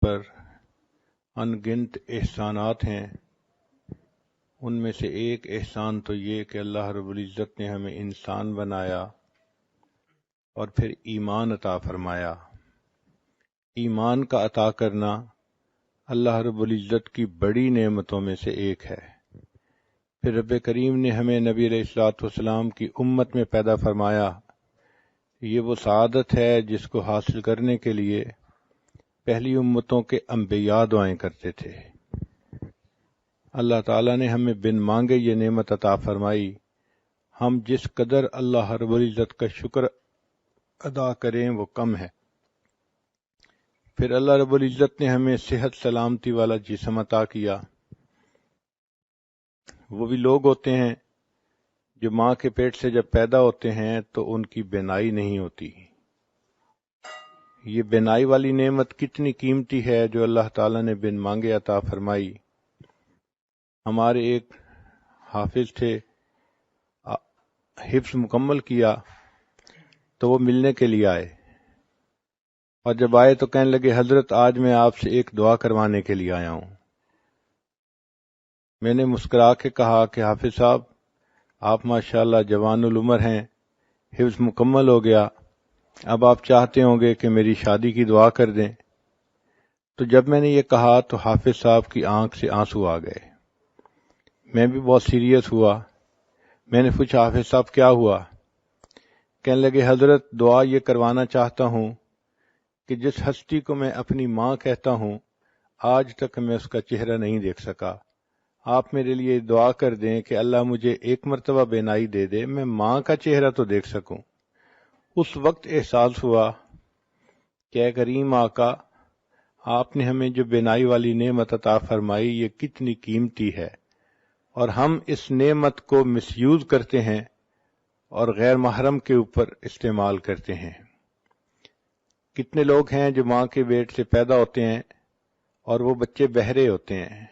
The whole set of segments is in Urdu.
پر ان گنت احسانات ہیں، ان میں سے ایک احسان تو یہ کہ اللہ رب العزت نے ہمیں انسان بنایا اور پھر ایمان عطا فرمایا۔ ایمان کا عطا کرنا اللہ رب العزت کی بڑی نعمتوں میں سے ایک ہے۔ پھر رب کریم نے ہمیں نبی علیہ الصلوۃ والسلام کی امت میں پیدا فرمایا۔ یہ وہ سعادت ہے جس کو حاصل کرنے کے لیے پہلی امتوں کے انبیاء دعائیں کرتے تھے۔ اللہ تعالیٰ نے ہمیں بن مانگے یہ نعمت عطا فرمائی۔ ہم جس قدر اللہ رب العزت کا شکر ادا کریں وہ کم ہے۔ پھر اللہ رب العزت نے ہمیں صحت سلامتی والا جسم عطا کیا۔ وہ بھی لوگ ہوتے ہیں جو ماں کے پیٹ سے جب پیدا ہوتے ہیں تو ان کی بینائی نہیں ہوتی۔ یہ بینائی والی نعمت کتنی قیمتی ہے جو اللہ تعالیٰ نے بن مانگے عطا فرمائی۔ ہمارے ایک حافظ تھے، حفظ مکمل کیا تو وہ ملنے کے لیے آئے، اور جب آئے تو کہنے لگے حضرت آج میں آپ سے ایک دعا کروانے کے لیے آیا ہوں۔ میں نے مسکرا کے کہا کہ حافظ صاحب آپ ماشاءاللہ جوان العمر ہیں، حفظ مکمل ہو گیا، اب آپ چاہتے ہوں گے کہ میری شادی کی دعا کر دیں۔ تو جب میں نے یہ کہا تو حافظ صاحب کی آنکھ سے آنسو آ گئے۔ میں بھی بہت سیریس ہوا۔ میں نے پوچھا حافظ صاحب کیا ہوا؟ کہنے لگے حضرت دعا یہ کروانا چاہتا ہوں کہ جس ہستی کو میں اپنی ماں کہتا ہوں آج تک میں اس کا چہرہ نہیں دیکھ سکا، آپ میرے لیے دعا کر دیں کہ اللہ مجھے ایک مرتبہ بینائی دے دے، میں ماں کا چہرہ تو دیکھ سکوں۔ اس وقت احساس ہوا کہ اے کریم آقا، آپ نے ہمیں جو بینائی والی نعمت عطا فرمائی یہ کتنی قیمتی ہے، اور ہم اس نعمت کو مس یوز کرتے ہیں اور غیر محرم کے اوپر استعمال کرتے ہیں۔ کتنے لوگ ہیں جو ماں کے پیٹ سے پیدا ہوتے ہیں اور وہ بچے بہرے ہوتے ہیں،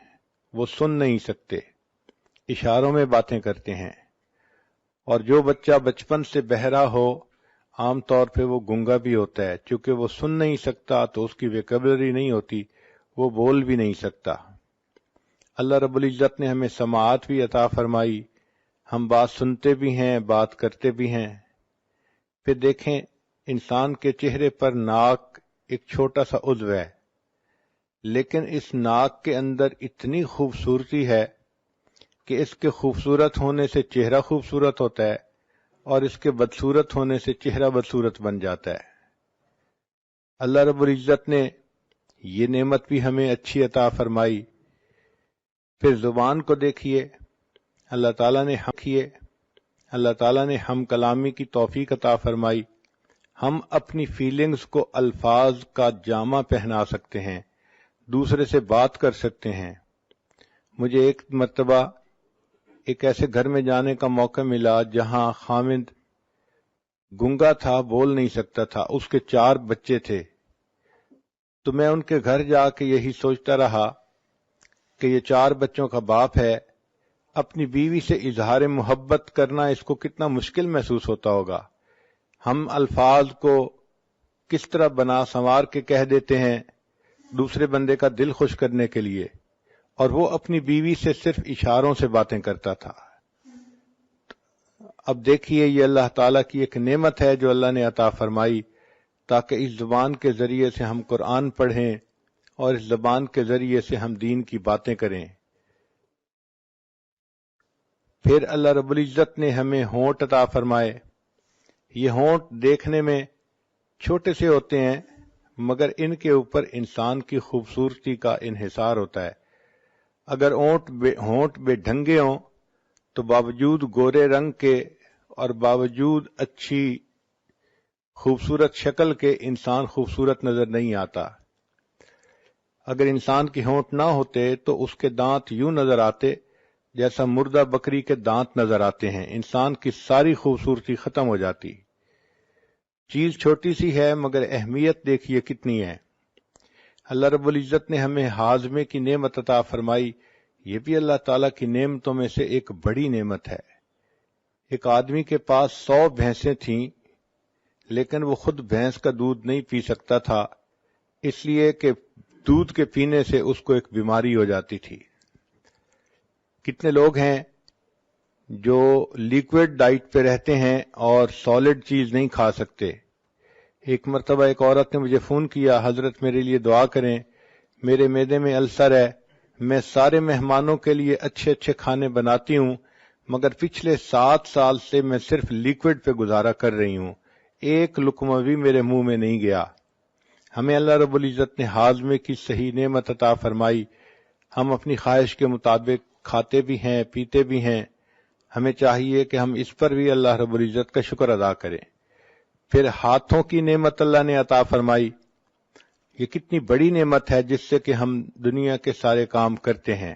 وہ سن نہیں سکتے، اشاروں میں باتیں کرتے ہیں، اور جو بچہ بچپن سے بہرا ہو عام طور پہ وہ گنگا بھی ہوتا ہے، چونکہ وہ سن نہیں سکتا تو اس کی ویکیبلری نہیں ہوتی، وہ بول بھی نہیں سکتا۔ اللہ رب العزت نے ہمیں سماعت بھی عطا فرمائی، ہم بات سنتے بھی ہیں، بات کرتے بھی ہیں۔ پھر دیکھیں انسان کے چہرے پر ناک ایک چھوٹا سا عضو ہے، لیکن اس ناک کے اندر اتنی خوبصورتی ہے کہ اس کے خوبصورت ہونے سے چہرہ خوبصورت ہوتا ہے اور اس کے بدصورت ہونے سے چہرہ بدصورت بن جاتا ہے۔ اللہ رب العزت نے یہ نعمت بھی ہمیں اچھی عطا فرمائی۔ پھر زبان کو دیکھیے، اللہ تعالیٰ نے ہم کلامی کی توفیق عطا فرمائی۔ ہم اپنی فیلنگز کو الفاظ کا جامہ پہنا سکتے ہیں، دوسرے سے بات کر سکتے ہیں۔ مجھے ایک مرتبہ ایک ایسے گھر میں جانے کا موقع ملا جہاں خامد گنگا تھا، بول نہیں سکتا تھا، اس کے 4 بچے تھے۔ تو میں ان کے گھر جا کے یہی سوچتا رہا کہ یہ 4 بچوں کا باپ ہے، اپنی بیوی سے اظہار محبت کرنا اس کو کتنا مشکل محسوس ہوتا ہوگا۔ ہم الفاظ کو کس طرح بنا سنوار کے کہہ دیتے ہیں دوسرے بندے کا دل خوش کرنے کے لیے، اور وہ اپنی بیوی سے صرف اشاروں سے باتیں کرتا تھا۔ اب دیکھیے یہ اللہ تعالیٰ کی ایک نعمت ہے جو اللہ نے عطا فرمائی تاکہ اس زبان کے ذریعے سے ہم قرآن پڑھیں اور اس زبان کے ذریعے سے ہم دین کی باتیں کریں۔ پھر اللہ رب العزت نے ہمیں ہونٹ عطا فرمائے۔ یہ ہونٹ دیکھنے میں چھوٹے سے ہوتے ہیں مگر ان کے اوپر انسان کی خوبصورتی کا انحصار ہوتا ہے۔ اگر ہونٹ بے ڈھنگے ہوں تو باوجود گورے رنگ کے اور باوجود اچھی خوبصورت شکل کے انسان خوبصورت نظر نہیں آتا۔ اگر انسان کے ہونٹ نہ ہوتے تو اس کے دانت یوں نظر آتے جیسا مردہ بکری کے دانت نظر آتے ہیں، انسان کی ساری خوبصورتی ختم ہو جاتی۔ چیز چھوٹی سی ہے مگر اہمیت دیکھیے کتنی ہے۔ اللہ رب العزت نے ہمیں ہاضمے کی نعمت عطا فرمائی، یہ بھی اللہ تعالیٰ کی نعمتوں میں سے ایک بڑی نعمت ہے۔ ایک آدمی کے پاس 100 بھینسیں تھیں لیکن وہ خود بھینس کا دودھ نہیں پی سکتا تھا، اس لیے کہ دودھ کے پینے سے اس کو ایک بیماری ہو جاتی تھی۔ کتنے لوگ ہیں جو لیکوڈ ڈائٹ پہ رہتے ہیں اور سالڈ چیز نہیں کھا سکتے۔ ایک مرتبہ ایک عورت نے مجھے فون کیا، حضرت میرے لیے دعا کریں، میرے معدے میں السر ہے، میں سارے مہمانوں کے لیے اچھے اچھے کھانے بناتی ہوں، مگر پچھلے 7 سال سے میں صرف لیکوڈ پہ گزارا کر رہی ہوں، ایک لقمہ بھی میرے منہ میں نہیں گیا۔ ہمیں اللہ رب العزت نے ہاضمے کی صحیح نعمت عطا فرمائی، ہم اپنی خواہش کے مطابق کھاتے بھی ہیں، پیتے بھی ہیں، ہمیں چاہیے کہ ہم اس پر بھی اللہ رب العزت کا شکر ادا کریں۔ پھر ہاتھوں کی نعمت اللہ نے عطا فرمائی، یہ کتنی بڑی نعمت ہے جس سے کہ ہم دنیا کے سارے کام کرتے ہیں۔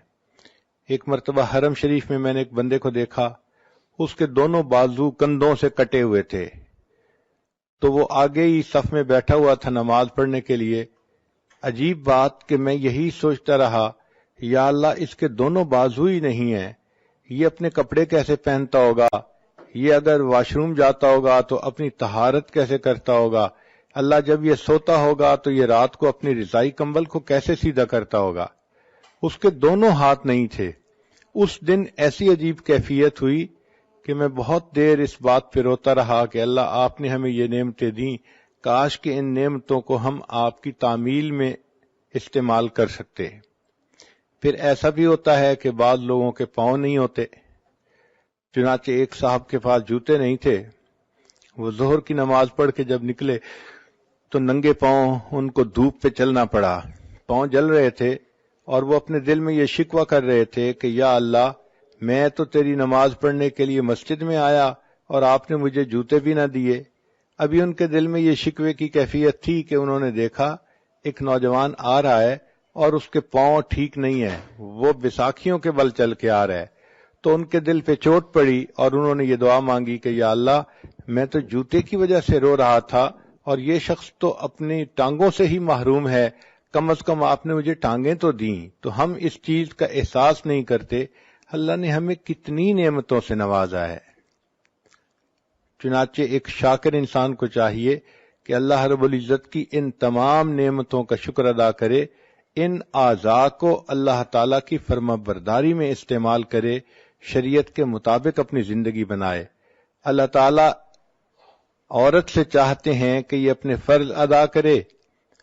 ایک مرتبہ حرم شریف میں میں نے ایک بندے کو دیکھا، اس کے دونوں بازو کندھوں سے کٹے ہوئے تھے، تو وہ آگے ہی صف میں بیٹھا ہوا تھا نماز پڑھنے کے لیے۔ عجیب بات کہ میں یہی سوچتا رہا، یا اللہ اس کے دونوں بازو ہی نہیں ہیں، یہ اپنے کپڑے کیسے پہنتا ہوگا، یہ اگر واش روم جاتا ہوگا تو اپنی طہارت کیسے کرتا ہوگا، اللہ جب یہ سوتا ہوگا تو یہ رات کو اپنی رضائی کمبل کو کیسے سیدھا کرتا ہوگا۔ اس کے دونوں ہاتھ نہیں تھے۔ اس دن ایسی عجیب کیفیت ہوئی کہ میں بہت دیر اس بات پہ روتا رہا کہ اللہ آپ نے ہمیں یہ نعمتیں دیں، کاش کہ ان نعمتوں کو ہم آپ کی تعمیل میں استعمال کر سکتے۔ پھر ایسا بھی ہوتا ہے کہ بعض لوگوں کے پاؤں نہیں ہوتے، چنانچہ ایک صاحب کے پاس جوتے نہیں تھے، وہ ظہر کی نماز پڑھ کے جب نکلے تو ننگے پاؤں ان کو دھوپ پہ چلنا پڑا، پاؤں جل رہے تھے، اور وہ اپنے دل میں یہ شکوہ کر رہے تھے کہ یا اللہ میں تو تیری نماز پڑھنے کے لیے مسجد میں آیا اور آپ نے مجھے جوتے بھی نہ دیے۔ ابھی ان کے دل میں یہ شکوے کی کیفیت تھی کہ انہوں نے دیکھا ایک نوجوان آ رہا ہے اور اس کے پاؤں ٹھیک نہیں ہیں، وہ بیساکھیوں کے بل چل کے آ رہا ہے، تو ان کے دل پہ چوٹ پڑی اور انہوں نے یہ دعا مانگی کہ یا اللہ میں تو جوتے کی وجہ سے رو رہا تھا اور یہ شخص تو اپنی ٹانگوں سے ہی محروم ہے، کم از کم آپ نے مجھے ٹانگیں تو دیں۔ تو ہم اس چیز کا احساس نہیں کرتے اللہ نے ہمیں کتنی نعمتوں سے نوازا ہے۔ چنانچہ ایک شاکر انسان کو چاہیے کہ اللہ رب العزت کی ان تمام نعمتوں کا شکر ادا کرے، ان اعضاء کو اللہ تعالیٰ کی فرما برداری میں استعمال کرے، شریعت کے مطابق اپنی زندگی بنائے۔ اللہ تعالیٰ عورت سے چاہتے ہیں کہ یہ اپنے فرض ادا کرے،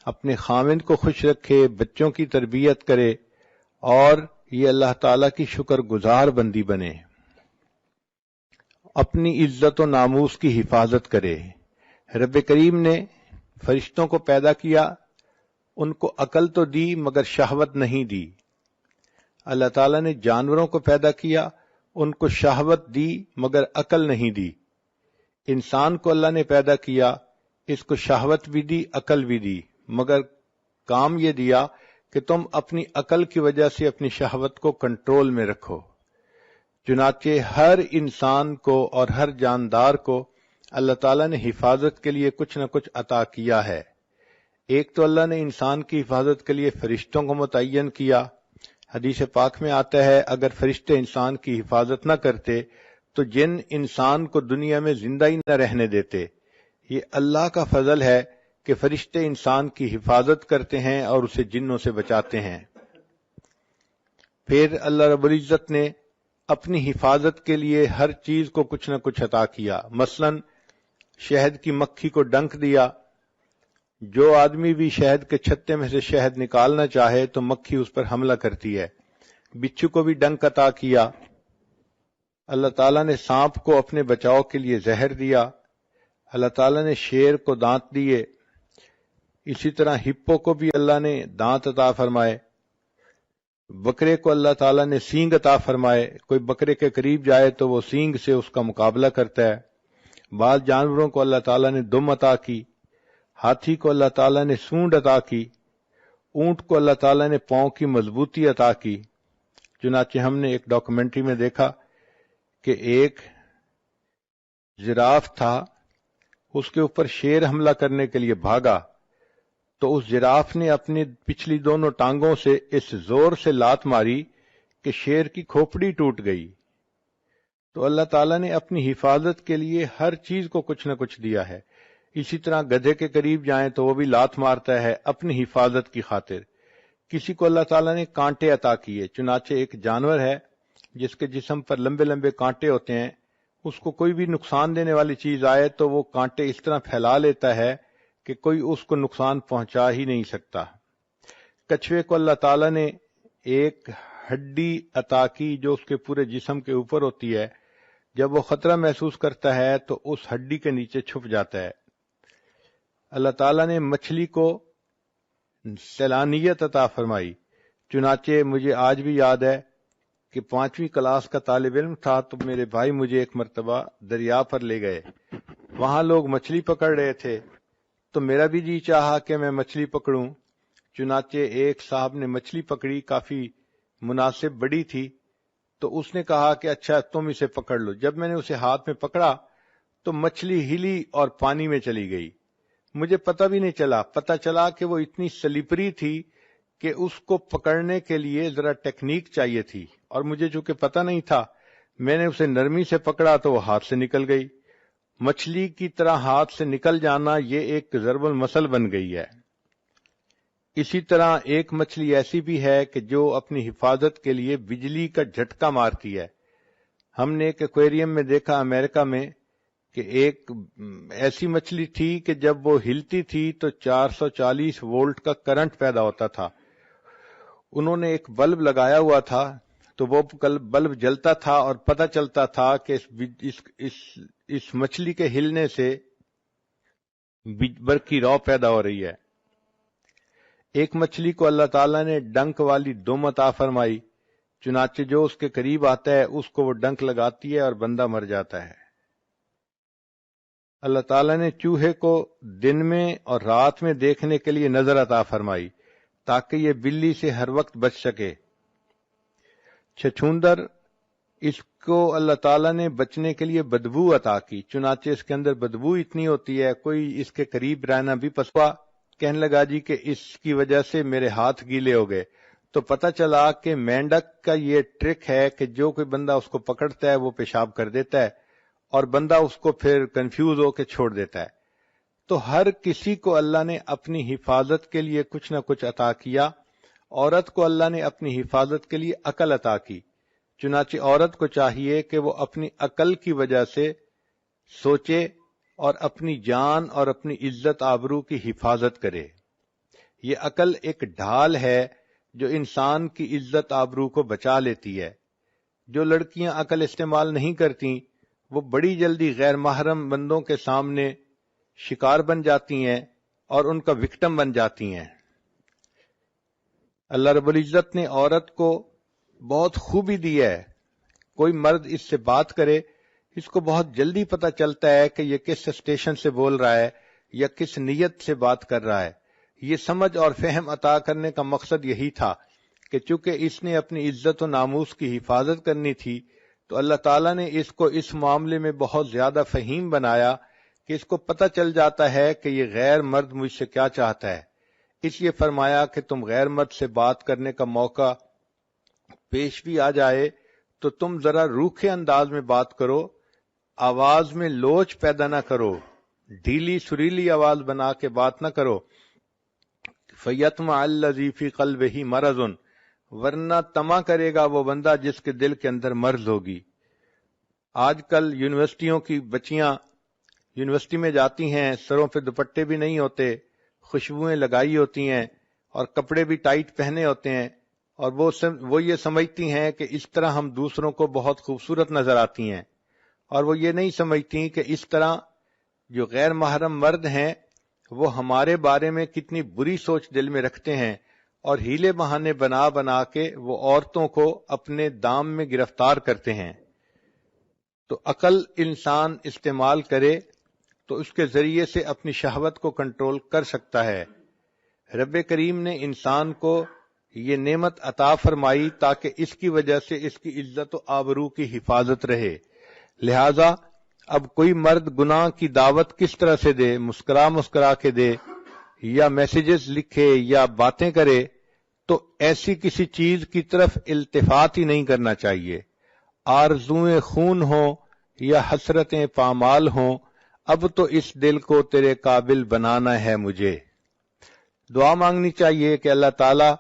اپنے خاوند کو خوش رکھے، بچوں کی تربیت کرے، اور یہ اللہ تعالیٰ کی شکر گزار بندی بنے، اپنی عزت و ناموس کی حفاظت کرے۔ رب کریم نے فرشتوں کو پیدا کیا، ان کو عقل تو دی مگر شہوت نہیں دی۔ اللہ تعالیٰ نے جانوروں کو پیدا کیا، ان کو شہوت دی مگر عقل نہیں دی۔ انسان کو اللہ نے پیدا کیا، اس کو شہوت بھی دی، عقل بھی دی، مگر کام یہ دیا کہ تم اپنی عقل کی وجہ سے اپنی شہوت کو کنٹرول میں رکھو۔ چنانچہ ہر انسان کو اور ہر جاندار کو اللہ تعالیٰ نے حفاظت کے لیے کچھ نہ کچھ عطا کیا ہے۔ ایک تو اللہ نے انسان کی حفاظت کے لیے فرشتوں کو متعین کیا۔ حدیث پاک میں آتا ہے اگر فرشتے انسان کی حفاظت نہ کرتے تو جن انسان کو دنیا میں زندہ ہی نہ رہنے دیتے۔ یہ اللہ کا فضل ہے کہ فرشتے انسان کی حفاظت کرتے ہیں اور اسے جنوں سے بچاتے ہیں۔ پھر اللہ رب العزت نے اپنی حفاظت کے لیے ہر چیز کو کچھ نہ کچھ عطا کیا۔ مثلا شہد کی مکھی کو ڈنک دیا، جو آدمی بھی شہد کے چھتے میں سے شہد نکالنا چاہے تو مکھی اس پر حملہ کرتی ہے۔ بچھو کو بھی ڈنک عطا کیا۔ اللہ تعالیٰ نے سانپ کو اپنے بچاؤ کے لیے زہر دیا۔ اللہ تعالیٰ نے شیر کو دانت دیے، اسی طرح ہپو کو بھی اللہ نے دانت عطا فرمائے۔ بکرے کو اللہ تعالیٰ نے سینگ عطا فرمائے، کوئی بکرے کے قریب جائے تو وہ سینگ سے اس کا مقابلہ کرتا ہے۔ بعض جانوروں کو اللہ تعالیٰ نے دم عطا کی، ہاتھی کو اللہ تعالیٰ نے سونڈ عطا کی، اونٹ کو اللہ تعالیٰ نے پاؤں کی مضبوطی عطا کی۔ چنانچہ ہم نے ایک ڈاکومنٹری میں دیکھا کہ ایک جراف تھا، اس کے اوپر شیر حملہ کرنے کے لیے بھاگا تو اس جراف نے اپنی پچھلی دونوں ٹانگوں سے اس زور سے لات ماری کہ شیر کی کھوپڑی ٹوٹ گئی۔ تو اللہ تعالیٰ نے اپنی حفاظت کے لیے ہر چیز کو کچھ نہ کچھ دیا ہے۔ اسی طرح گدھے کے قریب جائیں تو وہ بھی لات مارتا ہے اپنی حفاظت کی خاطر۔ کسی کو اللہ تعالیٰ نے کانٹے عطا کیے، چنانچہ ایک جانور ہے جس کے جسم پر لمبے لمبے کانٹے ہوتے ہیں، اس کو کوئی بھی نقصان دینے والی چیز آئے تو وہ کانٹے اس طرح پھیلا لیتا ہے کہ کوئی اس کو نقصان پہنچا ہی نہیں سکتا۔ کچھوے کو اللہ تعالیٰ نے ایک ہڈی عطا کی جو اس کے پورے جسم کے اوپر ہوتی ہے، جب وہ خطرہ محسوس کرتا ہے تو اس ہڈی کے نیچے چھپ جاتا ہے۔ اللہ تعالیٰ نے مچھلی کو سیلانیت عطا فرمائی، چنانچہ مجھے آج بھی یاد ہے کہ 5ویں کلاس کا طالب علم تھا تو میرے بھائی مجھے ایک مرتبہ دریا پر لے گئے، وہاں لوگ مچھلی پکڑ رہے تھے تو میرا بھی جی چاہا کہ میں مچھلی پکڑوں، چنانچہ ایک صاحب نے مچھلی پکڑی، کافی مناسب بڑی تھی، تو اس نے کہا کہ اچھا تم اسے پکڑ لو۔ جب میں نے اسے ہاتھ میں پکڑا تو مچھلی ہلی اور پانی میں چلی گئی، مجھے پتہ بھی نہیں چلا، پتہ چلا کہ وہ اتنی سلیپری تھی کہ اس کو پکڑنے کے لیے ذرا ٹیکنیک چاہیے تھی، اور مجھے چونکہ پتہ نہیں تھا میں نے اسے نرمی سے پکڑا تو وہ ہاتھ سے نکل گئی۔ مچھلی کی طرح ہاتھ سے نکل جانا یہ ایک ضرب المثل بن گئی ہے۔ اسی طرح ایک مچھلی ایسی بھی ہے کہ جو اپنی حفاظت کے لیے بجلی کا جھٹکا مارتی ہے۔ ہم نے ایک ایکویریم میں دیکھا امریکہ میں کہ ایک ایسی مچھلی تھی کہ جب وہ ہلتی تھی تو 440 وولٹ کا کرنٹ پیدا ہوتا تھا۔ انہوں نے ایک بلب لگایا ہوا تھا تو وہ بلب جلتا تھا اور پتہ چلتا تھا کہ اس مچھلی کے ہلنے سے برق کی رو پیدا ہو رہی ہے۔ ایک مچھلی کو اللہ تعالیٰ نے ڈنک والی دم عطا فرمائی، چنانچہ جو اس کے قریب آتا ہے اس کو وہ ڈنک لگاتی ہے اور بندہ مر جاتا ہے۔ اللہ تعالیٰ نے چوہے کو دن میں اور رات میں دیکھنے کے لیے نظر عطا فرمائی تاکہ یہ بلی سے ہر وقت بچ سکے۔ چھچھوندر، اس کو اللہ تعالیٰ نے بچنے کے لیے بدبو عطا کی، چنانچہ اس کے اندر بدبو اتنی ہوتی ہے کوئی اس کے قریب رہنا بھی پسوا۔ کہنے لگا جی کہ اس کی وجہ سے میرے ہاتھ گیلے ہو گئے، تو پتہ چلا کہ مینڈک کا یہ ٹرک ہے کہ جو کوئی بندہ اس کو پکڑتا ہے وہ پیشاب کر دیتا ہے اور بندہ اس کو پھر کنفیوز ہو کے چھوڑ دیتا ہے۔ تو ہر کسی کو اللہ نے اپنی حفاظت کے لیے کچھ نہ کچھ عطا کیا۔ عورت کو اللہ نے اپنی حفاظت کے لیے عقل عطا کی، چنانچہ عورت کو چاہیے کہ وہ اپنی عقل کی وجہ سے سوچے اور اپنی جان اور اپنی عزت آبرو کی حفاظت کرے۔ یہ عقل ایک ڈھال ہے جو انسان کی عزت آبرو کو بچا لیتی ہے۔ جو لڑکیاں عقل استعمال نہیں کرتی وہ بڑی جلدی غیر محرم بندوں کے سامنے شکار بن جاتی ہیں اور ان کا وکٹم بن جاتی ہیں۔ اللہ رب العزت نے عورت کو بہت خوبی دی ہے، کوئی مرد اس سے بات کرے اس کو بہت جلدی پتہ چلتا ہے کہ یہ کس اسٹیشن سے بول رہا ہے یا کس نیت سے بات کر رہا ہے۔ یہ سمجھ اور فہم عطا کرنے کا مقصد یہی تھا کہ چونکہ اس نے اپنی عزت و ناموس کی حفاظت کرنی تھی تو اللہ تعالیٰ نے اس کو اس معاملے میں بہت زیادہ فہیم بنایا کہ اس کو پتہ چل جاتا ہے کہ یہ غیر مرد مجھ سے کیا چاہتا ہے، اس لیے فرمایا کہ تم غیر مرد سے بات کرنے کا موقع پیش بھی آ جائے تو تم ذرا روکھے انداز میں بات کرو، آواز میں لوچ پیدا نہ کرو، ڈھیلی سریلی آواز بنا کے بات نہ کرو۔ فَيَطْمَعَ الَّذِي فِي قَلْبِهِ مَرَضٌ، ورنہ طمع کرے گا وہ بندہ جس کے دل کے اندر مرض ہوگی۔ آج کل یونیورسٹیوں کی بچیاں یونیورسٹی میں جاتی ہیں، سروں پہ دوپٹے بھی نہیں ہوتے، خوشبوئیں لگائی ہوتی ہیں اور کپڑے بھی ٹائٹ پہنے ہوتے ہیں، اور وہ یہ سمجھتی ہیں کہ اس طرح ہم دوسروں کو بہت خوبصورت نظر آتی ہیں، اور وہ یہ نہیں سمجھتی کہ اس طرح جو غیر محرم مرد ہیں وہ ہمارے بارے میں کتنی بری سوچ دل میں رکھتے ہیں، اور ہیلے بہانے بنا بنا کے وہ عورتوں کو اپنے دام میں گرفتار کرتے ہیں۔ تو عقل انسان استعمال کرے تو اس کے ذریعے سے اپنی شہوت کو کنٹرول کر سکتا ہے۔ رب کریم نے انسان کو یہ نعمت عطا فرمائی تاکہ اس کی وجہ سے اس کی عزت و آبرو کی حفاظت رہے۔ لہذا اب کوئی مرد گناہ کی دعوت کس طرح سے دے، مسکرا کے دے یا میسیجز لکھے یا باتیں کرے، تو ایسی کسی چیز کی طرف التفات ہی نہیں کرنا چاہیے۔ آرزوئیں خون ہوں یا حسرتیں پامال ہوں، اب تو اس دل کو تیرے قابل بنانا ہے مجھے۔ دعا مانگنی چاہیے کہ اللہ تعالیٰ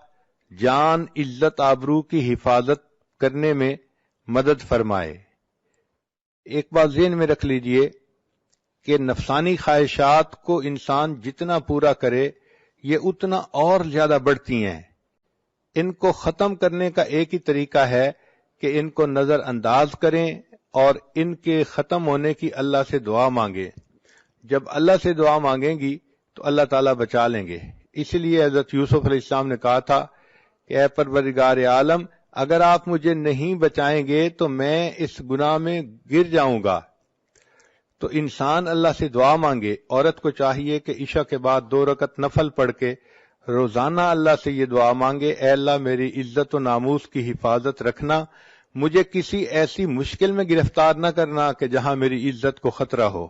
جان عزت آبرو کی حفاظت کرنے میں مدد فرمائے۔ ایک بات ذہن میں رکھ لیجئے کہ نفسانی خواہشات کو انسان جتنا پورا کرے یہ اتنا اور زیادہ بڑھتی ہیں۔ ان کو ختم کرنے کا ایک ہی طریقہ ہے کہ ان کو نظر انداز کریں اور ان کے ختم ہونے کی اللہ سے دعا مانگیں۔ جب اللہ سے دعا مانگیں گی تو اللہ تعالیٰ بچا لیں گے۔ اسی لیے حضرت یوسف علیہ السلام نے کہا تھا کہ اے پروردگار عالم، اگر آپ مجھے نہیں بچائیں گے تو میں اس گناہ میں گر جاؤں گا۔ تو انسان اللہ سے دعا مانگے۔ عورت کو چاہیے کہ عشاء کے بعد 2 رکعت نفل پڑھ کے روزانہ اللہ سے یہ دعا مانگے، اے اللہ میری عزت و ناموس کی حفاظت رکھنا، مجھے کسی ایسی مشکل میں گرفتار نہ کرنا کہ جہاں میری عزت کو خطرہ ہو۔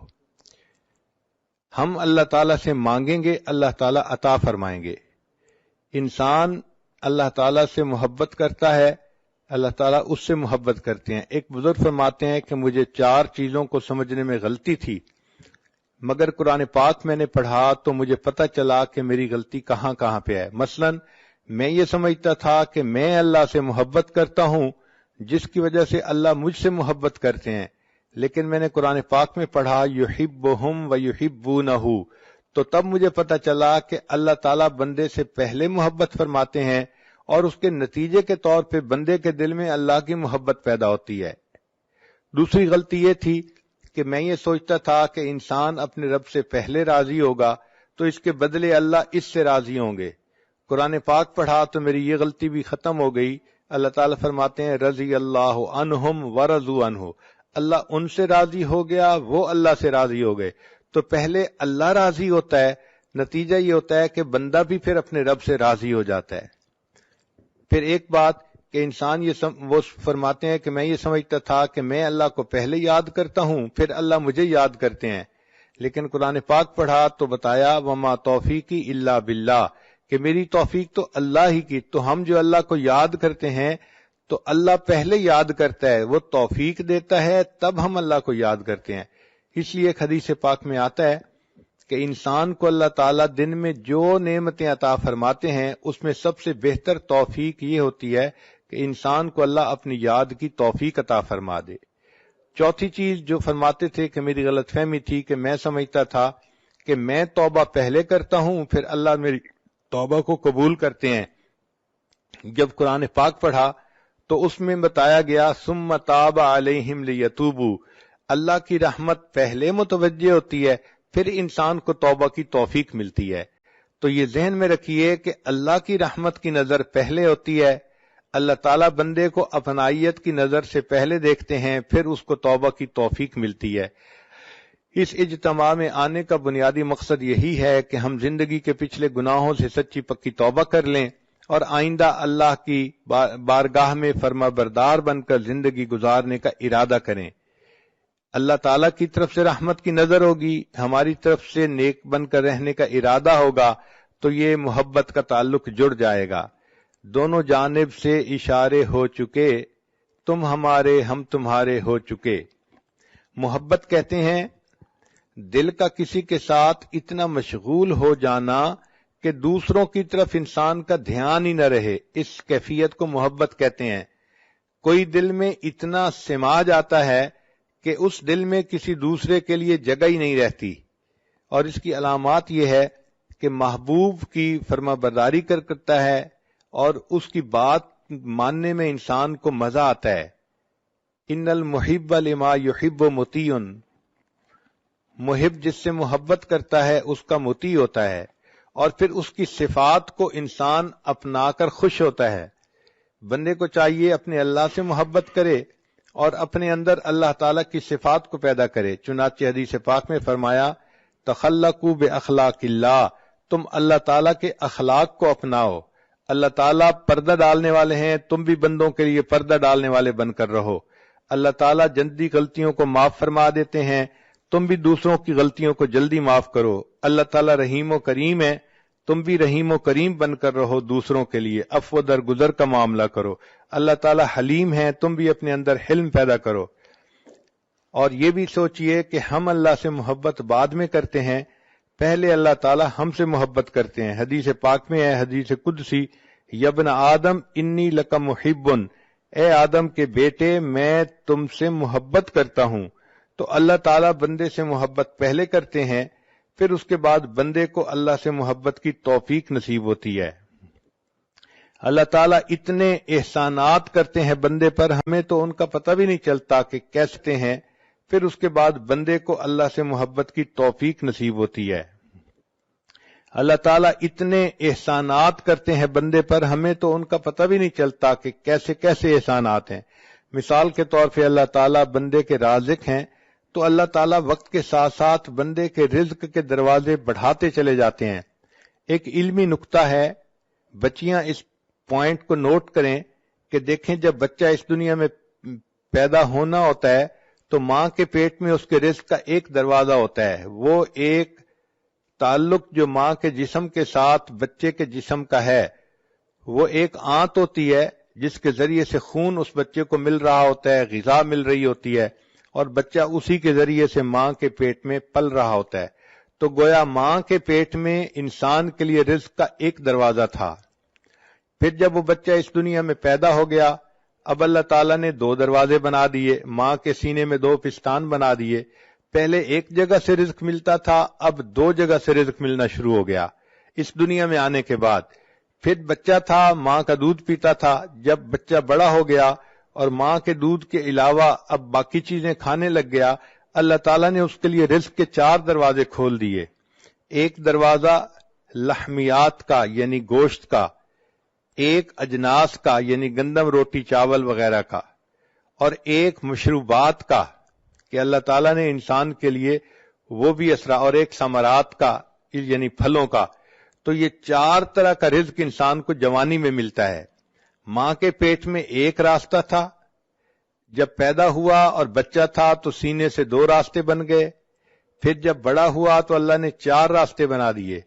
ہم اللہ تعالیٰ سے مانگیں گے، اللہ تعالیٰ عطا فرمائیں گے۔ انسان اللہ تعالیٰ سے محبت کرتا ہے، اللہ تعالیٰ اس سے محبت کرتے ہیں۔ ایک بزرگ فرماتے ہیں کہ مجھے 4 چیزوں کو سمجھنے میں غلطی تھی، مگر قرآن پاک میں نے پڑھا تو مجھے پتہ چلا کہ میری غلطی کہاں کہاں پہ ہے۔ مثلا میں یہ سمجھتا تھا کہ میں اللہ سے محبت کرتا ہوں جس کی وجہ سے اللہ مجھ سے محبت کرتے ہیں، لیکن میں نے قرآن پاک میں پڑھا یحبہم ویحبونہ، تو تب مجھے پتہ چلا کہ اللہ تعالیٰ بندے سے پہلے محبت فرماتے ہیں اور اس کے نتیجے کے طور پہ بندے کے دل میں اللہ کی محبت پیدا ہوتی ہے۔ دوسری غلطی یہ تھی کہ میں یہ سوچتا تھا کہ انسان اپنے رب سے پہلے راضی ہوگا تو اس کے بدلے اللہ اس سے راضی ہوں گے۔ قرآن پاک پڑھا تو میری یہ غلطی بھی ختم ہو گئی۔ اللہ تعالیٰ فرماتے ہیں رضی اللہ عنہم ورضوا عنہ، اللہ ان سے راضی ہو گیا، وہ اللہ سے راضی ہو گئے۔ تو پہلے اللہ راضی ہوتا ہے، نتیجہ یہ ہوتا ہے کہ بندہ بھی پھر اپنے رب سے راضی ہو جاتا ہے۔ پھر ایک بات کہ انسان وہ فرماتے ہیں کہ میں یہ سمجھتا تھا کہ میں اللہ کو پہلے یاد کرتا ہوں پھر اللہ مجھے یاد کرتے ہیں، لیکن قرآن پاک پڑھا تو بتایا وما توفیقی الا باللہ، کہ میری توفیق تو اللہ ہی کی۔ تو ہم جو اللہ کو یاد کرتے ہیں تو اللہ پہلے یاد کرتا ہے، وہ توفیق دیتا ہے تب ہم اللہ کو یاد کرتے ہیں۔ اس لیے ایک حدیث پاک میں آتا ہے کہ انسان کو اللہ تعالیٰ دن میں جو نعمتیں عطا فرماتے ہیں اس میں سب سے بہتر توفیق یہ ہوتی ہے کہ انسان کو اللہ اپنی یاد کی توفیق عطا فرما دے۔ چوتھی چیز جو فرماتے تھے کہ میری غلط فہمی تھی کہ میں سمجھتا تھا کہ میں توبہ پہلے کرتا ہوں پھر اللہ میری توبہ کو قبول کرتے ہیں۔ جب قرآن پاک پڑھا تو اس میں بتایا گیا ثم تاب علیہم لیتوبوا، اللہ کی رحمت پہلے متوجہ ہوتی ہے پھر انسان کو توبہ کی توفیق ملتی ہے۔ تو یہ ذہن میں رکھیے کہ اللہ کی رحمت کی نظر پہلے ہوتی ہے، اللہ تعالیٰ بندے کو اپنائیت کی نظر سے پہلے دیکھتے ہیں پھر اس کو توبہ کی توفیق ملتی ہے۔ اس اجتماع میں آنے کا بنیادی مقصد یہی ہے کہ ہم زندگی کے پچھلے گناہوں سے سچی پکی توبہ کر لیں اور آئندہ اللہ کی بارگاہ میں فرما بردار بن کر زندگی گزارنے کا ارادہ کریں۔ اللہ تعالیٰ کی طرف سے رحمت کی نظر ہوگی، ہماری طرف سے نیک بن کر رہنے کا ارادہ ہوگا تو یہ محبت کا تعلق جڑ جائے گا۔ دونوں جانب سے اشارے ہو چکے، تم ہمارے ہم تمہارے ہو چکے۔ محبت کہتے ہیں دل کا کسی کے ساتھ اتنا مشغول ہو جانا کہ دوسروں کی طرف انسان کا دھیان ہی نہ رہے، اس کیفیت کو محبت کہتے ہیں۔ کوئی دل میں اتنا سما جاتا ہے کہ اس دل میں کسی دوسرے کے لیے جگہ ہی نہیں رہتی، اور اس کی علامات یہ ہے کہ محبوب کی فرما برداری کرتا ہے اور اس کی بات ماننے میں انسان کو مزہ آتا ہے۔ ان المحب لما یحب مطیع، محب جس سے محبت کرتا ہے اس کا مطیع ہوتا ہے، اور پھر اس کی صفات کو انسان اپنا کر خوش ہوتا ہے۔ بندے کو چاہیے اپنے اللہ سے محبت کرے اور اپنے اندر اللہ تعالیٰ کی صفات کو پیدا کرے۔ چنانچہ حدیث پاک میں فرمایا تخلقوا باخلاق اللہ، تم اللہ تعالیٰ کے اخلاق کو اپناؤ۔ اللہ تعالیٰ پردہ ڈالنے والے ہیں، تم بھی بندوں کے لیے پردہ ڈالنے والے بن کر رہو۔ اللہ تعالیٰ جلدی غلطیوں کو معاف فرما دیتے ہیں، تم بھی دوسروں کی غلطیوں کو جلدی معاف کرو۔ اللہ تعالیٰ رحیم و کریم ہے، تم بھی رحیم و کریم بن کر رہو، دوسروں کے لیے عفو درگزر کا معاملہ کرو۔ اللہ تعالیٰ حلیم ہے، تم بھی اپنے اندر حلم پیدا کرو۔ اور یہ بھی سوچئے کہ ہم اللہ سے محبت بعد میں کرتے ہیں، پہلے اللہ تعالیٰ ہم سے محبت کرتے ہیں۔ حدیث پاک میں ہے، حدیث قدسی یبن آدم انی لک محبن، اے آدم کے بیٹے میں تم سے محبت کرتا ہوں۔ تو اللہ تعالیٰ بندے سے محبت پہلے کرتے ہیں، پھر اس کے بعد بندے کو اللہ سے محبت کی توفیق نصیب ہوتی ہے۔ اللہ تعالیٰ اتنے احسانات کرتے ہیں بندے پر، ہمیں تو ان کا پتہ بھی نہیں چلتا کہ کیسے ہیں، پھر اس کے بعد بندے کو اللہ سے محبت کی توفیق نصیب ہوتی ہے۔ اللہ تعالیٰ اتنے احسانات کرتے ہیں بندے پر، ہمیں تو ان کا پتہ بھی نہیں چلتا کہ کیسے کیسے احسانات ہیں۔ مثال کے طور پہ اللہ تعالیٰ بندے کے رازق ہیں، تو اللہ تعالیٰ وقت کے ساتھ ساتھ بندے کے رزق کے دروازے بڑھاتے چلے جاتے ہیں۔ ایک علمی نکتہ ہے، بچیاں اس پوائنٹ کو نوٹ کریں کہ دیکھیں جب بچہ اس دنیا میں پیدا ہونا ہوتا ہے تو ماں کے پیٹ میں اس کے رزق کا ایک دروازہ ہوتا ہے، وہ ایک تعلق جو ماں کے جسم کے ساتھ بچے کے جسم کا ہے، وہ ایک آنت ہوتی ہے جس کے ذریعے سے خون اس بچے کو مل رہا ہوتا ہے، غذا مل رہی ہوتی ہے، اور بچہ اسی کے ذریعے سے ماں کے پیٹ میں پل رہا ہوتا ہے۔ تو گویا ماں کے پیٹ میں انسان کے لیے رزق کا ایک دروازہ تھا، پھر جب وہ بچہ اس دنیا میں پیدا ہو گیا، اب اللہ تعالیٰ نے دو دروازے بنا دیے، ماں کے سینے میں دو پستان بنا دیے۔ پہلے ایک جگہ سے رزق ملتا تھا، اب دو جگہ سے رزق ملنا شروع ہو گیا اس دنیا میں آنے کے بعد۔ پھر بچہ تھا، ماں کا دودھ پیتا تھا، جب بچہ بڑا ہو گیا اور ماں کے دودھ کے علاوہ اب باقی چیزیں کھانے لگ گیا، اللہ تعالیٰ نے اس کے لیے رزق کے چار دروازے کھول دیے۔ ایک دروازہ لحمیات کا یعنی گوشت کا، ایک اجناس کا یعنی گندم روٹی چاول وغیرہ کا، اور ایک مشروبات کا کہ اللہ تعالیٰ نے انسان کے لیے وہ بھی اور ایک ثمرات کا یعنی پھلوں کا۔ تو یہ چار طرح کا رزق انسان کو جوانی میں ملتا ہے۔ ماں کے پیٹ میں ایک راستہ تھا، جب پیدا ہوا اور بچہ تھا تو سینے سے دو راستے بن گئے، پھر جب بڑا ہوا تو اللہ نے چار راستے بنا دیے،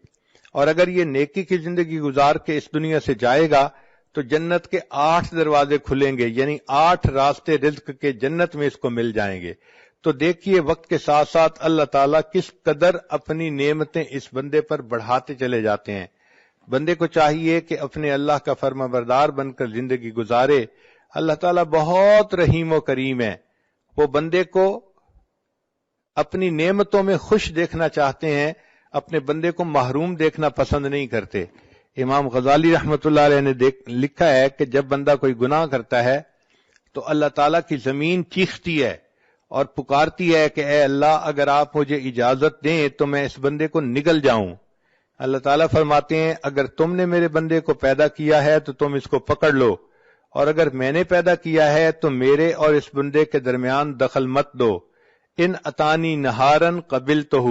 اور اگر یہ نیکی کی زندگی گزار کے اس دنیا سے جائے گا تو جنت کے 8 دروازے کھلیں گے، یعنی 8 راستے رزق کے جنت میں اس کو مل جائیں گے۔ تو دیکھیے وقت کے ساتھ ساتھ اللہ تعالیٰ کس قدر اپنی نعمتیں اس بندے پر بڑھاتے چلے جاتے ہیں۔ بندے کو چاہیے کہ اپنے اللہ کا فرما بردار بن کر زندگی گزارے۔ اللہ تعالیٰ بہت رحیم و کریم ہے، وہ بندے کو اپنی نعمتوں میں خوش دیکھنا چاہتے ہیں، اپنے بندے کو محروم دیکھنا پسند نہیں کرتے۔ امام غزالی رحمۃ اللہ علیہ نے لکھا ہے کہ جب بندہ کوئی گناہ کرتا ہے تو اللہ تعالیٰ کی زمین چیختی ہے اور پکارتی ہے کہ اے اللہ اگر آپ مجھے اجازت دیں تو میں اس بندے کو نگل جاؤں۔ اللہ تعالیٰ فرماتے ہیں اگر تم نے میرے بندے کو پیدا کیا ہے تو تم اس کو پکڑ لو، اور اگر میں نے پیدا کیا ہے تو میرے اور اس بندے کے درمیان دخل مت دو۔ ان اتانی نہارن قبلتہ،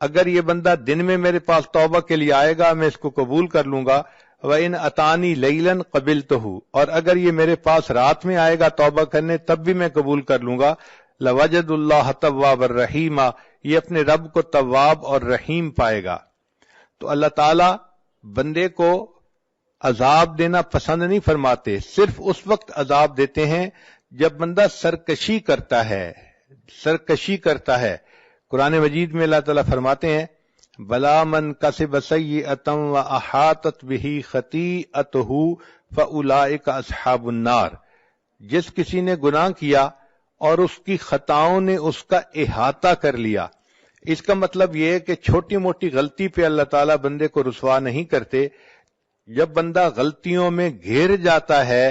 اگر یہ بندہ دن میں میرے پاس توبہ کے لیے آئے گا میں اس کو قبول کر لوں گا، وَإِنْ أَتَانِي لَيْلًا قَبِلْتُهُ، اور اگر یہ میرے پاس رات میں آئے گا توبہ کرنے تب بھی میں قبول کر لوں گا۔ لَوَجَدُ اللَّهَ تَوَّابًا رَحِيمًا، یہ اپنے رب کو تواب اور رحیم پائے گا۔ تو اللہ تعالیٰ بندے کو عذاب دینا پسند نہیں فرماتے، صرف اس وقت عذاب دیتے ہیں جب بندہ سرکشی کرتا ہے۔ قرآن مجید میں اللہ تعالیٰ فرماتے ہیں بلا من کسب سیئۃ واحاطت بہ خطیئتہ فاولئک اصحاب النار، جس کسی نے گناہ کیا اور اس کی خطاؤں نے اس کا احاطہ کر لیا۔ اس کا مطلب یہ ہے کہ چھوٹی موٹی غلطی پہ اللہ تعالیٰ بندے کو رسوا نہیں کرتے، جب بندہ غلطیوں میں گھیر جاتا ہے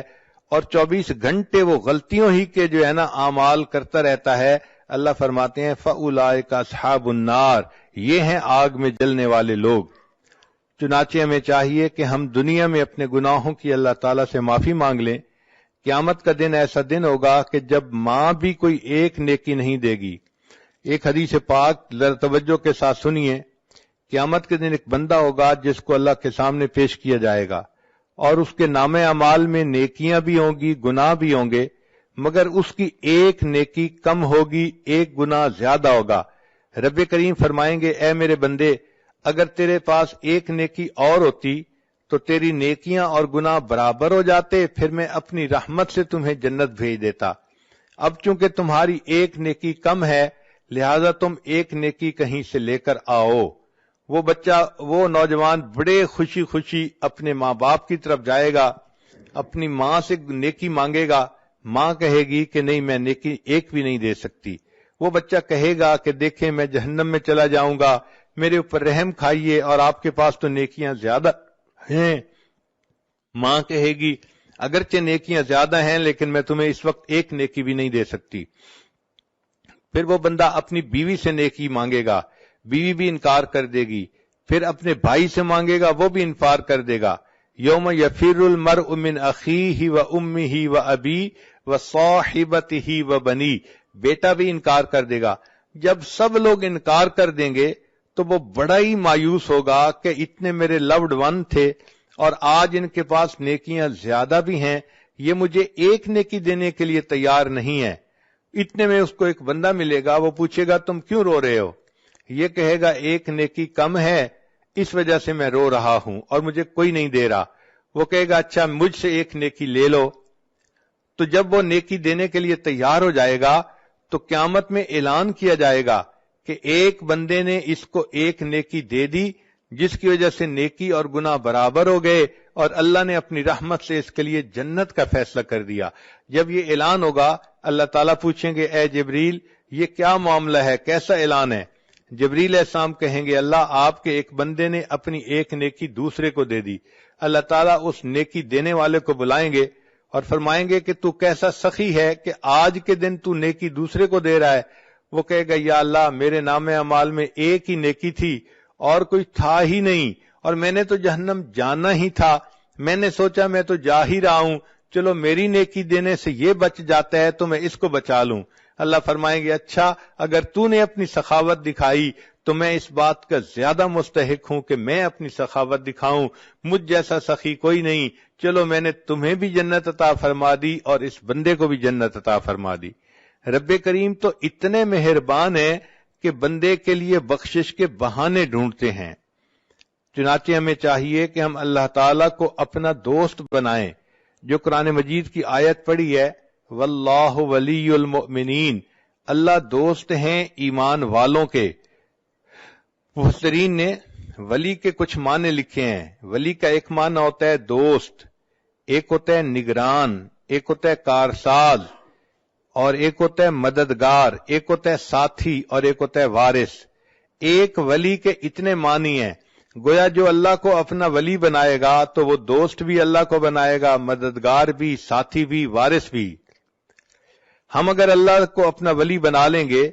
اور 24 گھنٹے وہ غلطیوں ہی کے جو ہے نا اعمال کرتا رہتا ہے، اللہ فرماتے ہیں فَأُولَئِكَ أَصْحَابُ النَّارِ، یہ ہیں آگ میں جلنے والے لوگ۔ چنانچہ ہمیں چاہیے کہ ہم دنیا میں اپنے گناہوں کی اللہ تعالیٰ سے معافی مانگ لیں۔ قیامت کا دن ایسا دن ہوگا کہ جب ماں بھی کوئی ایک نیکی نہیں دے گی۔ ایک حدیث پاک ذرا توجہ کے ساتھ سنیے۔ قیامت کے دن ایک بندہ ہوگا جس کو اللہ کے سامنے پیش کیا جائے گا، اور اس کے نام اعمال میں نیکیاں بھی ہوں گی، گناہ بھی ہوں گے، مگر اس کی ایک نیکی کم ہوگی، ایک گناہ زیادہ ہوگا۔ رب کریم فرمائیں گے اے میرے بندے، اگر تیرے پاس ایک نیکی اور ہوتی تو تیری نیکیاں اور گناہ برابر ہو جاتے، پھر میں اپنی رحمت سے تمہیں جنت بھیج دیتا۔ اب چونکہ تمہاری ایک نیکی کم ہے، لہذا تم ایک نیکی کہیں سے لے کر آؤ۔ وہ بچہ، وہ نوجوان بڑے خوشی خوشی اپنے ماں باپ کی طرف جائے گا، اپنی ماں سے نیکی مانگے گا. ماں کہے گی کہ نہیں، میں نیکی ایک بھی نہیں دے سکتی. وہ بچہ کہے گا کہ دیکھیں میں جہنم میں چلا جاؤں گا، میرے اوپر رحم کھائیے، اور آپ کے پاس تو نیکیاں زیادہ ہیں. ماں کہے گی اگرچہ نیکیاں زیادہ ہیں لیکن میں تمہیں اس وقت ایک نیکی بھی نہیں دے سکتی. پھر وہ بندہ اپنی بیوی سے نیکی مانگے گا، بیوی بھی انکار کر دے گی. پھر اپنے بھائی سے مانگے گا، وہ بھی انکار کر دے گا. یوم یفر المرء من اخیہ و امہ و ابی و صاحبتہ و بنی، بیٹا بھی انکار کر دے گا. جب سب لوگ انکار کر دیں گے تو وہ بڑا ہی مایوس ہوگا کہ اتنے میرے لوڈ ون تھے اور آج ان کے پاس نیکیاں زیادہ بھی ہیں، یہ مجھے ایک نیکی دینے کے لیے تیار نہیں ہے. اتنے میں اس کو ایک بندہ ملے گا، وہ پوچھے گا تم کیوں رو رہے ہو؟ یہ کہے گا ایک نیکی کم ہے، اس وجہ سے میں رو رہا ہوں اور مجھے کوئی نہیں دے رہا. وہ کہے گا اچھا مجھ سے ایک نیکی لے لو. تو جب وہ نیکی دینے کے لیے تیار ہو جائے گا تو قیامت میں اعلان کیا جائے گا کہ ایک بندے نے اس کو ایک نیکی دے دی، جس کی وجہ سے نیکی اور گناہ برابر ہو گئے، اور اللہ نے اپنی رحمت سے اس کے لیے جنت کا فیصلہ کر دیا. جب یہ اعلان ہوگا اللہ تعالیٰ پوچھیں گے اے جبریل یہ کیا معاملہ ہے، کیسا اعلان ہے؟ جبریل علیہ السلام کہیں گے اللہ آپ کے ایک بندے نے اپنی ایک نیکی دوسرے کو دے دی. اللہ تعالیٰ اس نیکی دینے والے کو بلائیں گے اور فرمائیں گے کہ تو کیسا سخی ہے کہ آج کے دن تو نیکی دوسرے کو دے رہا ہے. وہ کہے گا یا اللہ میرے نام اعمال میں ایک ہی نیکی تھی اور کوئی تھا ہی نہیں، اور میں نے تو جہنم جانا ہی تھا، میں نے سوچا میں تو جا ہی رہا ہوں، چلو میری نیکی دینے سے یہ بچ جاتا ہے تو میں اس کو بچا لوں. اللہ فرمائیں گے اچھا اگر تو نے اپنی سخاوت دکھائی تو میں اس بات کا زیادہ مستحق ہوں کہ میں اپنی سخاوت دکھاؤں، مجھ جیسا سخی کوئی نہیں، چلو میں نے تمہیں بھی جنت عطا فرما دی اور اس بندے کو بھی جنت عطا فرما دی. رب کریم تو اتنے مہربان ہیں کہ بندے کے لیے بخشش کے بہانے ڈھونڈتے ہیں. چنانچہ ہمیں چاہیے کہ ہم اللہ تعالیٰ کو اپنا دوست بنائیں. جو قرآن مجید کی آیت پڑھی ہے واللہ ولی المؤمنین، اللہ دوست ہیں ایمان والوں کے. مفسرین نے ولی کے کچھ معنی لکھے ہیں. ولی کا ایک معنی ہوتا ہے دوست، ایک ہوتا ہے نگران، ایک ہوتا ہے کارساز، اور ایک ہوتا ہے مددگار، ایک ہوتا ہے ساتھی اور ایک ہوتا ہے وارث. ایک ولی کے اتنے معنی ہیں. گویا جو اللہ کو اپنا ولی بنائے گا تو وہ دوست بھی اللہ کو بنائے گا، مددگار بھی، ساتھی بھی، وارث بھی. ہم اگر اللہ کو اپنا ولی بنا لیں گے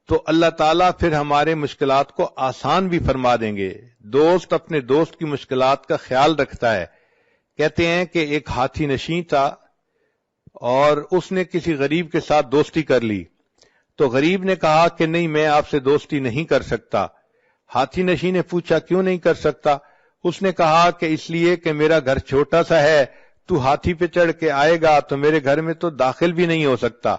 تو اللہ تعالیٰ پھر ہمارے مشکلات کو آسان بھی فرما دیں گے. دوست اپنے دوست کی مشکلات کا خیال رکھتا ہے. کہتے ہیں کہ ایک ہاتھی نشین تھا اور اس نے کسی غریب کے ساتھ دوستی کر لی. تو غریب نے کہا کہ نہیں میں آپ سے دوستی نہیں کر سکتا. ہاتھی نشین نے پوچھا کیوں نہیں کر سکتا؟ اس نے کہا کہ اس لیے کہ میرا گھر چھوٹا سا ہے، تو ہاتھی پہ چڑھ کے آئے گا تو میرے گھر میں تو داخل بھی نہیں ہو سکتا.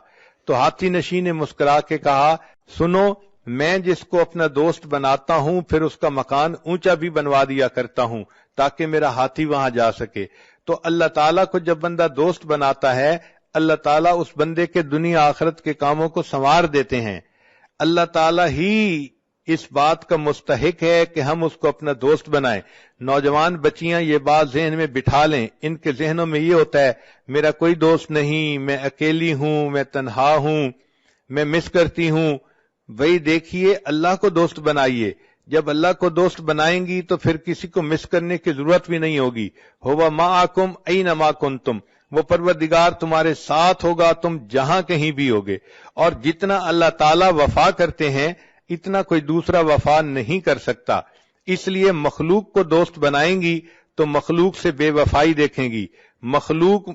تو ہاتھی نشین نے مسکرا کے کہا سنو میں جس کو اپنا دوست بناتا ہوں پھر اس کا مکان اونچا بھی بنوا دیا کرتا ہوں تاکہ میرا ہاتھی وہاں جا سکے. تو اللہ تعالیٰ کو جب بندہ دوست بناتا ہے اللہ تعالیٰ اس بندے کے دنیا آخرت کے کاموں کو سنوار دیتے ہیں. اللہ تعالیٰ ہی اس بات کا مستحق ہے کہ ہم اس کو اپنا دوست بنائیں. نوجوان بچیاں یہ بات ذہن میں بٹھا لیں. ان کے ذہنوں میں یہ ہوتا ہے میرا کوئی دوست نہیں، میں اکیلی ہوں، میں تنہا ہوں، میں مس کرتی ہوں. وہی دیکھیے اللہ کو دوست بنائیے. جب اللہ کو دوست بنائیں گی تو پھر کسی کو مس کرنے کی ضرورت بھی نہیں ہوگی. ہوا معکم اینما کنتم، وہ پروردگار تمہارے ساتھ ہوگا تم جہاں کہیں بھی ہوگے. اور جتنا اللہ تعالیٰ وفا کرتے ہیں اتنا کوئی دوسرا وفا نہیں کر سکتا. اس لیے مخلوق کو دوست بنائیں گی تو مخلوق سے بے وفائی دیکھیں گی. مخلوق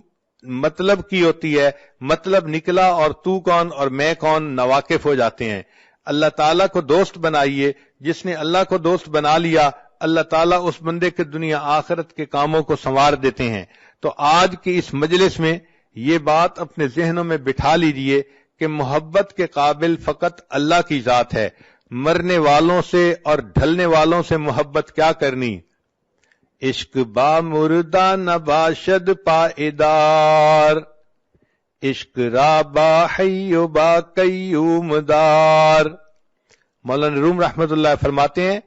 مطلب کی ہوتی ہے، مطلب نکلا اور تو کون اور میں کون ناواقف ہو جاتے ہیں. اللہ تعالیٰ کو دوست بنائیے. جس نے اللہ کو دوست بنا لیا اللہ تعالیٰ اس بندے کے دنیا آخرت کے کاموں کو سنوار دیتے ہیں. تو آج کی اس مجلس میں یہ بات اپنے ذہنوں میں بٹھا لیجئے کہ محبت کے قابل فقط اللہ کی ذات ہے. مرنے والوں سے اور ڈھلنے والوں سے محبت کیا کرنی. عشق با مردہ نباشد پائیدار، عشق را با حی و با قیوم دار. مولانا روم رحمت اللہ فرماتے ہیں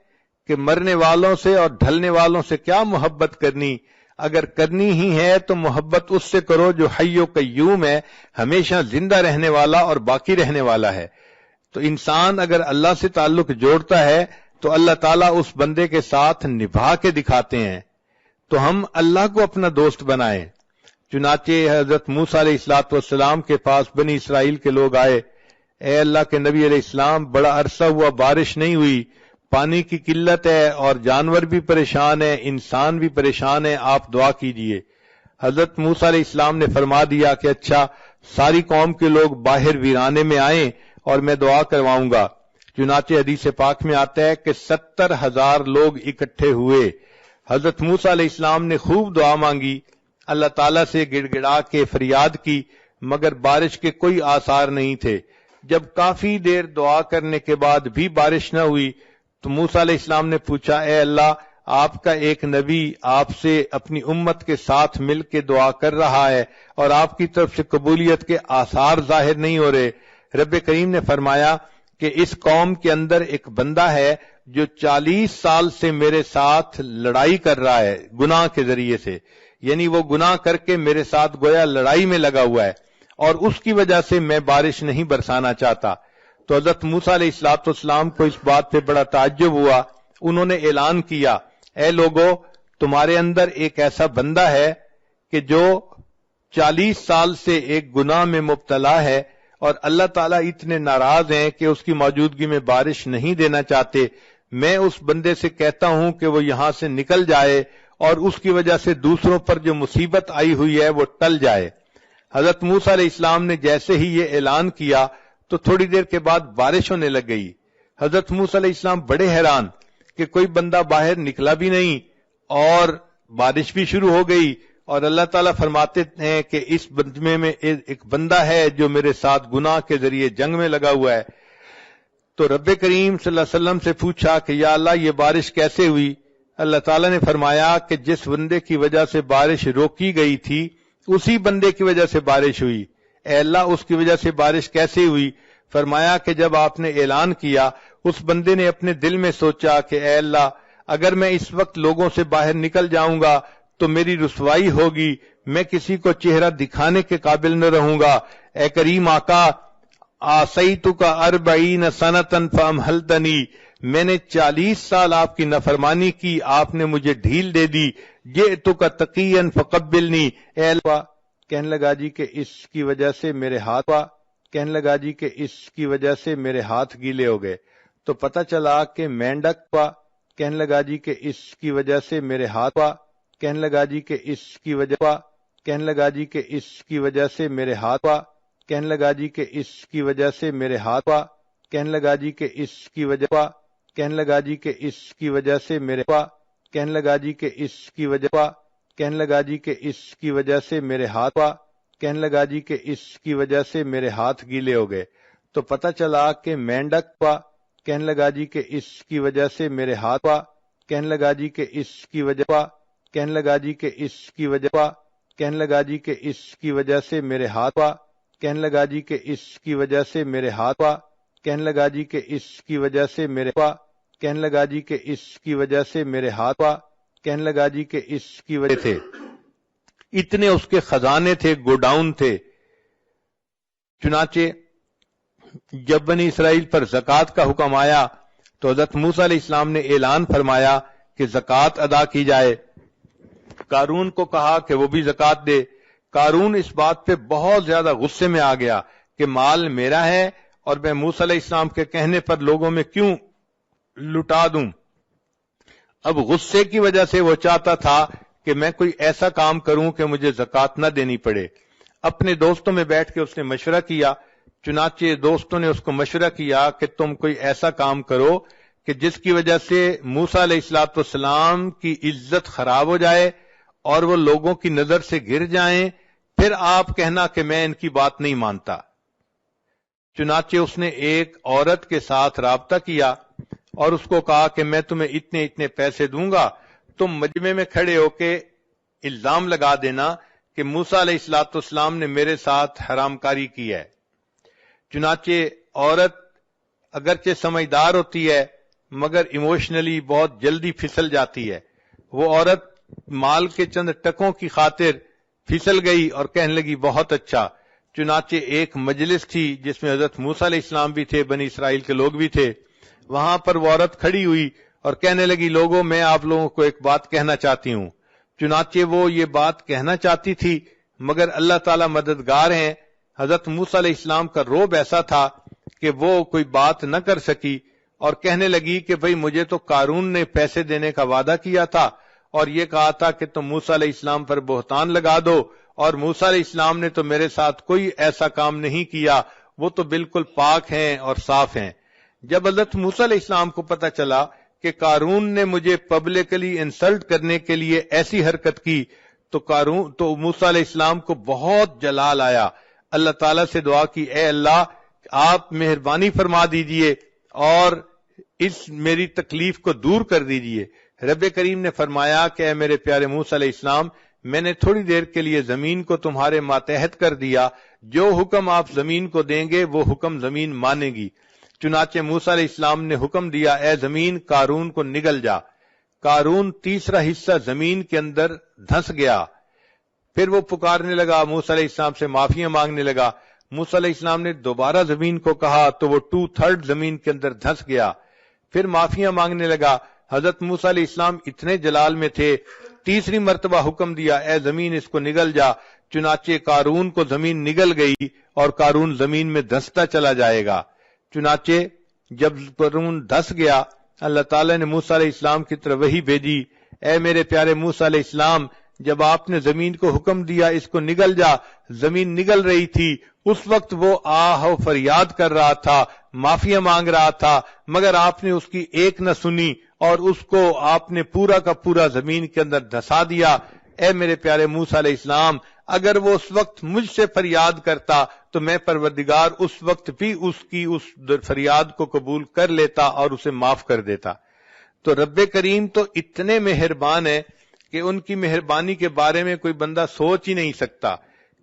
کہ مرنے والوں سے اور ڈھلنے والوں سے کیا محبت کرنی، اگر کرنی ہی ہے تو محبت اس سے کرو جو حی و قیوم ہے، ہمیشہ زندہ رہنے والا اور باقی رہنے والا ہے۔ تو انسان اگر اللہ سے تعلق جوڑتا ہے تو اللہ تعالیٰ اس بندے کے ساتھ نبھا کے دکھاتے ہیں۔ تو ہم اللہ کو اپنا دوست بنائیں۔ چنانچہ حضرت موسیٰ علیہ السلام کے پاس بنی اسرائیل کے لوگ آئے، اے اللہ کے نبی علیہ السلام، بڑا عرصہ ہوا بارش نہیں ہوئی، پانی کی قلت ہے اور جانور بھی پریشان ہیں، انسان بھی پریشان ہیں، آپ دعا کیجئے۔ حضرت موسیٰ علیہ السلام نے فرما دیا کہ اچھا، ساری قوم کے لوگ باہر ویرانے میں آئیں اور میں دعا کرواؤں گا۔ چنانچہ حدیث پاک میں آتا ہے کہ 70,000 لوگ اکٹھے ہوئے۔ حضرت موسیٰ علیہ السلام نے خوب دعا مانگی، اللہ تعالیٰ سے گڑ گڑا کے فریاد کی، مگر بارش کے کوئی آثار نہیں تھے۔ جب کافی دیر دعا کرنے کے بعد بھی بارش نہ ہوئی تو موسیٰ علیہ السلام نے پوچھا، اے اللہ، آپ کا ایک نبی آپ سے اپنی امت کے ساتھ مل کے دعا کر رہا ہے اور آپ کی طرف سے قبولیت کے آثار ظاہر نہیں ہو رہے۔ رب کریم نے فرمایا کہ اس قوم کے اندر ایک بندہ ہے جو 40 سال سے میرے ساتھ لڑائی کر رہا ہے گناہ کے ذریعے سے، یعنی وہ گناہ کر کے میرے ساتھ گویا لڑائی میں لگا ہوا ہے، اور اس کی وجہ سے میں بارش نہیں برسانا چاہتا۔ تو حضرت موسیٰ علیہ السلام کو اس بات پہ بڑا تعجب ہوا۔ انہوں نے اعلان کیا، اے لوگو، تمہارے اندر ایک ایسا بندہ ہے کہ جو 40 سال سے ایک گناہ میں مبتلا ہے، اور اللہ تعالیٰ اتنے ناراض ہیں کہ اس کی موجودگی میں بارش نہیں دینا چاہتے۔ میں اس بندے سے کہتا ہوں کہ وہ یہاں سے نکل جائے اور اس کی وجہ سے دوسروں پر جو مصیبت آئی ہوئی ہے وہ ٹل جائے۔ حضرت موسیٰ علیہ السلام نے جیسے ہی یہ اعلان کیا تو تھوڑی دیر کے بعد بارش ہونے لگ گئی۔ حضرت موسیٰ علیہ السلام بڑے حیران کہ کوئی بندہ باہر نکلا بھی نہیں اور بارش بھی شروع ہو گئی، اور اللہ تعالیٰ فرماتے ہیں کہ اس بندے میں ایک بندہ ہے جو میرے ساتھ گناہ کے ذریعے جنگ میں لگا ہوا ہے۔ تو رب کریم صلی اللہ علیہ وسلم سے پوچھا کہ یا اللہ، یہ بارش کیسے ہوئی؟ اللہ تعالیٰ نے فرمایا کہ جس بندے کی وجہ سے بارش روکی گئی تھی اسی بندے کی وجہ سے بارش ہوئی۔ اے اللہ، اس کی وجہ سے بارش کیسے ہوئی؟ فرمایا کہ جب آپ نے اعلان کیا، اس بندے نے اپنے دل میں سوچا کہ اے اللہ، اگر میں اس وقت لوگوں سے باہر نکل جاؤں گا تو میری رسوائی ہوگی، میں کسی کو چہرہ دکھانے کے قابل نہ رہوں گا۔ اے کریم آقا، آسیتک 40 سنۃ فامہلتنی، میں نے 40 سال آپ کی نافرمانی کی، آپ نے مجھے ڈھیل دے دی۔ جئتک تقیا فقبلنی، اے اللہ، کہنے لگا جی کہ اس کی وجہ سے میرے ہاتھ میرے ہاتھ گیلے ہو گئے۔ تو پتہ چلا کہ مینڈک پا، کہنے لگا جی کہ اس کی وجہ سے میرے ہاتھ پا، کہنے لگا جی کہ اس کی وجہ پا، کہنے لگا جی کہ اس کی وجہ سے میرے ہاتھ پا، کہنے لگا جی کہ اس کی وجہ سے میرے ہاتھ پا، کہنے لگا جی کہ اس کی وجہ پا، کہنے لگا جی کہ اس کی وجہ سے میرے پا، کہنے لگا جی کہ اس کی وجہ پا، کہنے لگا جی کہ اس کی وجہ سے میرے ہاتھ پا، کہنے لگا جی کہ اس کی وجہ سے میرے ہاتھ گیلے ہو گئے۔ تو پتہ چلا کہ مینڈک پا، کہنے لگا جی کہ اس کی وجہ سے میرے ہاتھ پا، کہنے لگا جی کہ اس کی وجہ پا، کہنے لگا جی کہ اس کی وجہ پا، کہنے لگا جی کہ اس کی وجہ سے میرے ہاتھ پا، کہنے لگا جی کہ اس کی وجہ سے میرے ہاتھ پا، کہنے لگا جی کہ اس کی وجہ سے میرے پا، کہنے لگا جی کہ اس کی وجہ سے میرے ہاتھ پا، کہنے لگا جی کہ اس کی وجہ تھے۔ اتنے اس کے خزانے تھے، گوڈاؤن تھے۔ چنانچہ جب بنی اسرائیل پر زکوٰۃ کا حکم آیا تو حضرت موسیٰ علیہ السلام نے اعلان فرمایا کہ زکوٰۃ ادا کی جائے۔ قارون کو کہا کہ وہ بھی زکوٰۃ دے۔ قارون اس بات پہ بہت زیادہ غصے میں آ گیا کہ مال میرا ہے اور میں موسیٰ علیہ السلام کے کہنے پر لوگوں میں کیوں لٹا دوں۔ اب غصے کی وجہ سے وہ چاہتا تھا کہ میں کوئی ایسا کام کروں کہ مجھے زکوٰۃ نہ دینی پڑے۔ اپنے دوستوں میں بیٹھ کے اس نے مشورہ کیا۔ چنانچہ دوستوں نے اس کو مشورہ کیا کہ تم کوئی ایسا کام کرو کہ جس کی وجہ سے موسیٰ علیہ السلام کی عزت خراب ہو جائے اور وہ لوگوں کی نظر سے گر جائیں، پھر آپ کہنا کہ میں ان کی بات نہیں مانتا۔ چنانچہ اس نے ایک عورت کے ساتھ رابطہ کیا اور اس کو کہا کہ میں تمہیں اتنے اتنے پیسے دوں گا، تم مجمع میں کھڑے ہو کے الزام لگا دینا کہ موسیٰ علیہ السلام نے میرے ساتھ حرام کاری کی ہے۔ چنانچہ عورت اگرچہ سمجھدار ہوتی ہے مگر ایموشنلی بہت جلدی پھسل جاتی ہے. وہ عورت مال کے چند ٹکوں کی خاطر پھسل گئی اور کہنے لگی بہت اچھا. چنانچہ ایک مجلس تھی جس میں حضرت موسیٰ علیہ السلام بھی تھے، بنی اسرائیل کے لوگ بھی تھے. وہاں پر وہ عورت کھڑی ہوئی اور کہنے لگی لوگوں میں آپ لوگوں کو ایک بات کہنا چاہتی ہوں. چنانچہ وہ یہ بات کہنا چاہتی تھی مگر اللہ تعالی مددگار ہیں. حضرت موسیٰ علیہ السلام کا روب ایسا تھا کہ وہ کوئی بات نہ کر سکی اور کہنے لگی کہ بھئی مجھے تو قارون نے پیسے دینے کا وعدہ کیا تھا اور یہ کہا تھا کہ تم موسیٰ علیہ السلام پر بہتان لگا دو، اور موسیٰ علیہ السلام نے تو میرے ساتھ کوئی ایسا کام نہیں کیا، وہ تو بالکل پاک ہیں اور صاف ہیں. جب حضرت موسیٰ علیہ السلام کو پتہ چلا کہ قارون نے مجھے پبلکلی انسلٹ کرنے کے لیے ایسی حرکت کی تو موسیٰ علیہ السلام کو بہت جلال آیا. اللہ تعالیٰ سے دعا کی، اے اللہ آپ مہربانی فرما دیجئے اور اس میری تکلیف کو دور کر دیجئے. رب کریم نے فرمایا کہ اے میرے پیارے موسیٰ علیہ السلام، میں نے تھوڑی دیر کے لیے زمین کو تمہارے ماتحت کر دیا، جو حکم آپ زمین کو دیں گے وہ حکم زمین مانے گی. چنانچہ موسیٰ علیہ السلام نے حکم دیا، اے زمین قارون کو نگل جا. قارون تیسرا حصہ زمین کے اندر دھنس گیا. پھر وہ پکارنے لگا، موسیٰ علیہ السلام سے معافیاں مانگنے لگا. موسیٰ علیہ السلام نے دوبارہ زمین کو کہا تو وہ 2/3 زمین کے اندر دھنس گیا. پھر معافیاں مانگنے لگا. حضرت موسیٰ علیہ السلام اتنے جلال میں تھے، تیسری مرتبہ حکم دیا، اے زمین اس کو نگل جا. چنانچہ قارون کو زمین نگل گئی اور قارون زمین میں دھستا چلا جائے گا. چنانچہ جب قارون دھس گیا، اللہ تعالیٰ نے موسیٰ علیہ السلام کی طرف وحی بھیجی، اے میرے پیارے موسیٰ علیہ السلام، جب آپ نے زمین کو حکم دیا اس کو نگل جا، زمین نگل رہی تھی، اس وقت وہ آہ و فریاد کر رہا تھا، معافیاں مانگ رہا تھا، مگر آپ نے اس کی ایک نہ سنی اور اس کو آپ نے پورا کا پورا زمین کے اندر دھسا دیا. اے میرے پیارے موسیٰ علیہ السلام، اگر وہ اس وقت مجھ سے فریاد کرتا تو میں پروردگار اس وقت بھی اس کی اس فریاد کو قبول کر لیتا اور اسے معاف کر دیتا. تو رب کریم تو اتنے مہربان ہے کہ ان کی مہربانی کے بارے میں کوئی بندہ سوچ ہی نہیں سکتا.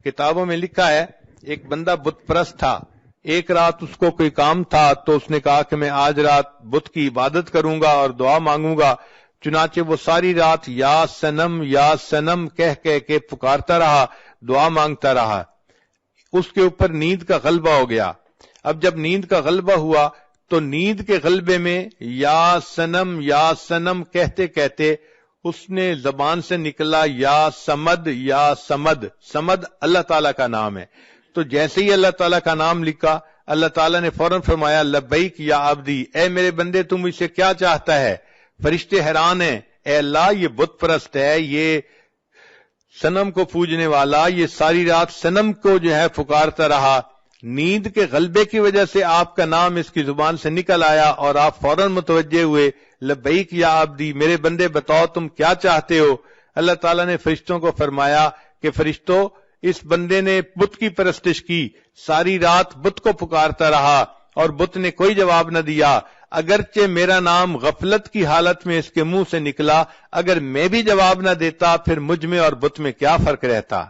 کتابوں میں لکھا ہے ایک بندہ بت پرست تھا. ایک رات اس کو کوئی کام تھا تو اس نے کہا کہ میں آج رات بت کی عبادت کروں گا اور دعا مانگوں گا. چنانچہ وہ ساری رات یا سنم کہہ کے پکارتا رہا، دعا مانگتا رہا. اس کے اوپر نیند کا غلبہ ہو گیا. اب جب نیند کا غلبہ ہوا تو نیند کے غلبے میں یا سنم کہتے کہتے اس نے زبان سے نکلا یا سمد. سمد اللہ تعالیٰ کا نام ہے. تو جیسے ہی اللہ تعالیٰ کا نام لکھا، اللہ تعالیٰ نے فوراً فرمایا لبیک یا عبدی، اے میرے بندے تم مجھ سے کیا چاہتا ہے؟ فرشتے حیران ہیں، اے اللہ یہ بت پرست ہے، یہ صنم کو پوجنے والا، یہ ساری رات صنم کو جو ہے پکارتا رہا. نیند کے غلبے کی وجہ سے آپ کا نام اس کی زبان سے نکل آیا اور آپ فوراً متوجہ ہوئے، لبیک یا عبدی، میرے بندے بتاؤ تم کیا چاہتے ہو؟ اللہ تعالیٰ نے فرشتوں کو فرمایا کہ فرشتوں، اس بندے نے بت کی پرستش کی، ساری رات بت کو پکارتا رہا اور بت نے کوئی جواب نہ دیا. اگرچہ میرا نام غفلت کی حالت میں اس کے منہ سے نکلا، اگر میں بھی جواب نہ دیتا پھر مجھ میں اور بت میں کیا فرق رہتا؟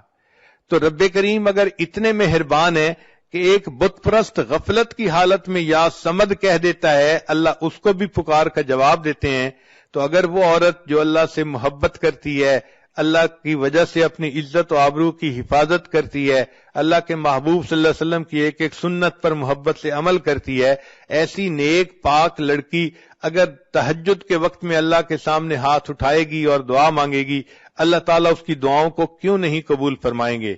تو رب کریم اگر اتنے مہربان ہے کہ ایک بت پرست غفلت کی حالت میں یا سمد کہہ دیتا ہے، اللہ اس کو بھی پکار کا جواب دیتے ہیں، تو اگر وہ عورت جو اللہ سے محبت کرتی ہے، اللہ کی وجہ سے اپنی عزت و آبرو کی حفاظت کرتی ہے، اللہ کے محبوب صلی اللہ علیہ وسلم کی ایک ایک سنت پر محبت سے عمل کرتی ہے، ایسی نیک پاک لڑکی اگر تہجد کے وقت میں اللہ کے سامنے ہاتھ اٹھائے گی اور دعا مانگے گی، اللہ تعالیٰ اس کی دعاؤں کو کیوں نہیں قبول فرمائیں گے؟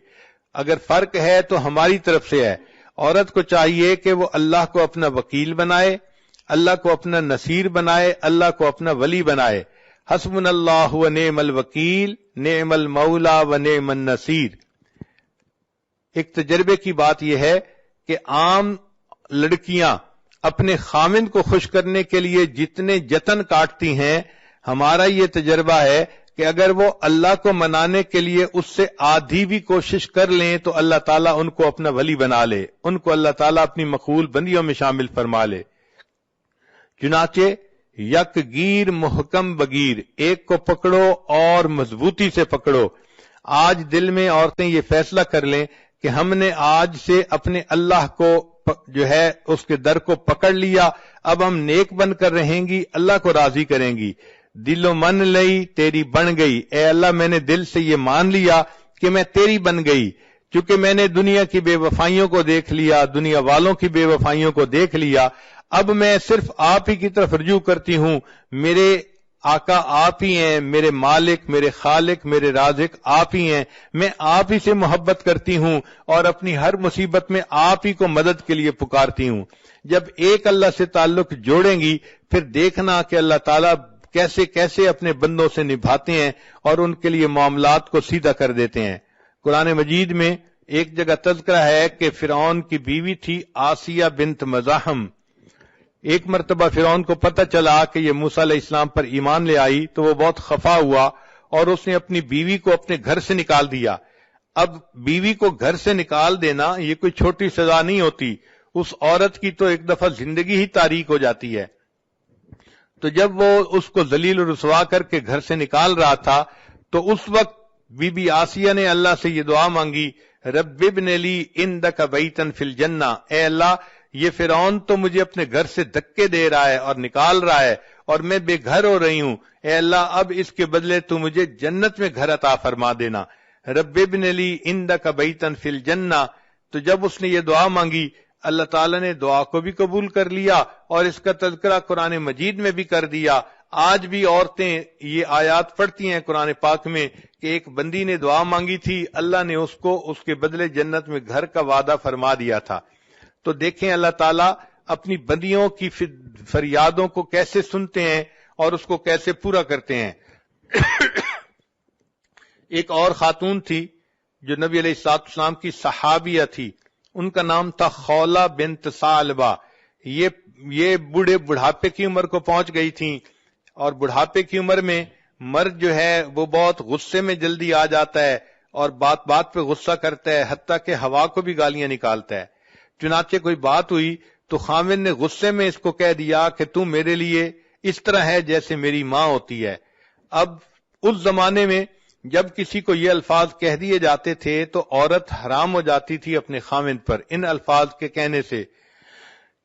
اگر فرق ہے تو ہماری طرف سے ہے. عورت کو چاہیے کہ وہ اللہ کو اپنا وکیل بنائے، اللہ کو اپنا نصیر بنائے، اللہ کو اپنا ولی بنائے. حسبنا اللہ و نعم الوکیل، نعم المولا و نعم النصیر. ایک تجربے کی بات یہ ہے کہ عام لڑکیاں اپنے خامند کو خوش کرنے کے لیے جتنے جتن کاٹتی ہیں، ہمارا یہ تجربہ ہے کہ اگر وہ اللہ کو منانے کے لیے اس سے آدھی بھی کوشش کر لیں تو اللہ تعالیٰ ان کو اپنا ولی بنا لے، ان کو اللہ تعالیٰ اپنی مقبول بندیوں میں شامل فرما لے. چنانچہ یک گیر محکم بگیر، ایک کو پکڑو اور مضبوطی سے پکڑو. آج دل میں عورتیں یہ فیصلہ کر لیں کہ ہم نے آج سے اپنے اللہ کو جو ہے اس کے در کو پکڑ لیا، اب ہم نیک بن کر رہیں گی، اللہ کو راضی کریں گی۔ دل و من لئی تیری بن گئی، اے اللہ میں نے دل سے یہ مان لیا کہ میں تیری بن گئی، چونکہ میں نے دنیا کی بے وفائیوں کو دیکھ لیا، دنیا والوں کی بے وفائیوں کو دیکھ لیا، اب میں صرف آپ ہی کی طرف رجوع کرتی ہوں۔ میرے آقا آپ ہی ہیں، میرے مالک، میرے خالق، میرے رازق آپ ہی ہیں، میں آپ ہی سے محبت کرتی ہوں اور اپنی ہر مصیبت میں آپ ہی کو مدد کے لیے پکارتی ہوں۔ جب ایک اللہ سے تعلق جوڑیں گی پھر دیکھنا کہ اللہ تعالیٰ کیسے کیسے اپنے بندوں سے نبھاتے ہیں اور ان کے لیے معاملات کو سیدھا کر دیتے ہیں۔ قرآن مجید میں ایک جگہ تذکرہ ہے کہ فرعون کی بیوی تھی آسیہ بنت مزاحم۔ ایک مرتبہ فرعون کو پتہ چلا کہ یہ موسیٰ علیہ السلام پر ایمان لے آئی تو وہ بہت خفا ہوا اور اس نے اپنی بیوی کو اپنے گھر سے نکال دیا۔ اب بیوی کو گھر سے نکال دینا یہ کوئی چھوٹی سزا نہیں ہوتی، اس عورت کی تو ایک دفعہ زندگی ہی تاریک ہو جاتی ہے۔ تو جب وہ اس کو ذلیل و رسوا کر کے گھر سے نکال رہا تھا تو اس وقت بی بی آسیہ نے اللہ سے یہ دعا مانگی، رب ابن لی عندک بیتا فی الجنہ، اے اللہ یہ فرعون تو مجھے اپنے گھر سے دھکے دے رہا ہے اور نکال رہا ہے اور میں بے گھر ہو رہی ہوں، اے اللہ اب اس کے بدلے تو مجھے جنت میں گھر عطا فرما دینا، رب ابن لی عندک بیتا فی الجنہ۔ تو جب اس نے یہ دعا مانگی اللہ تعالیٰ نے دعا کو بھی قبول کر لیا اور اس کا تذکرہ قرآن مجید میں بھی کر دیا۔ آج بھی عورتیں یہ آیات پڑھتی ہیں قرآن پاک میں کہ ایک بندی نے دعا مانگی تھی، اللہ نے اس کو اس کے بدلے جنت میں گھر کا وعدہ فرما دیا تھا۔ تو دیکھیں اللہ تعالیٰ اپنی بندیوں کی فریادوں کو کیسے سنتے ہیں اور اس کو کیسے پورا کرتے ہیں۔ ایک اور خاتون تھی جو نبی علیہ السلام کی صحابیہ تھی، ان کا نام تھا خولہ بنت ثعلبہ۔ یہ بڑھاپے کی عمر کو پہنچ گئی تھیں اور بڑھاپے کی عمر میں مرد جو ہے وہ بہت غصے میں جلدی آ جاتا ہے اور بات بات پہ غصہ کرتا ہے، حتیٰ کہ ہوا کو بھی گالیاں نکالتا ہے۔ چنانچہ کوئی بات ہوئی تو خاوند نے غصے میں اس کو کہہ دیا کہ تم میرے لیے اس طرح ہے جیسے میری ماں ہوتی ہے۔ اب اس زمانے میں جب کسی کو یہ الفاظ کہہ دیے جاتے تھے تو عورت حرام ہو جاتی تھی اپنے خاوند پر ان الفاظ کے کہنے سے۔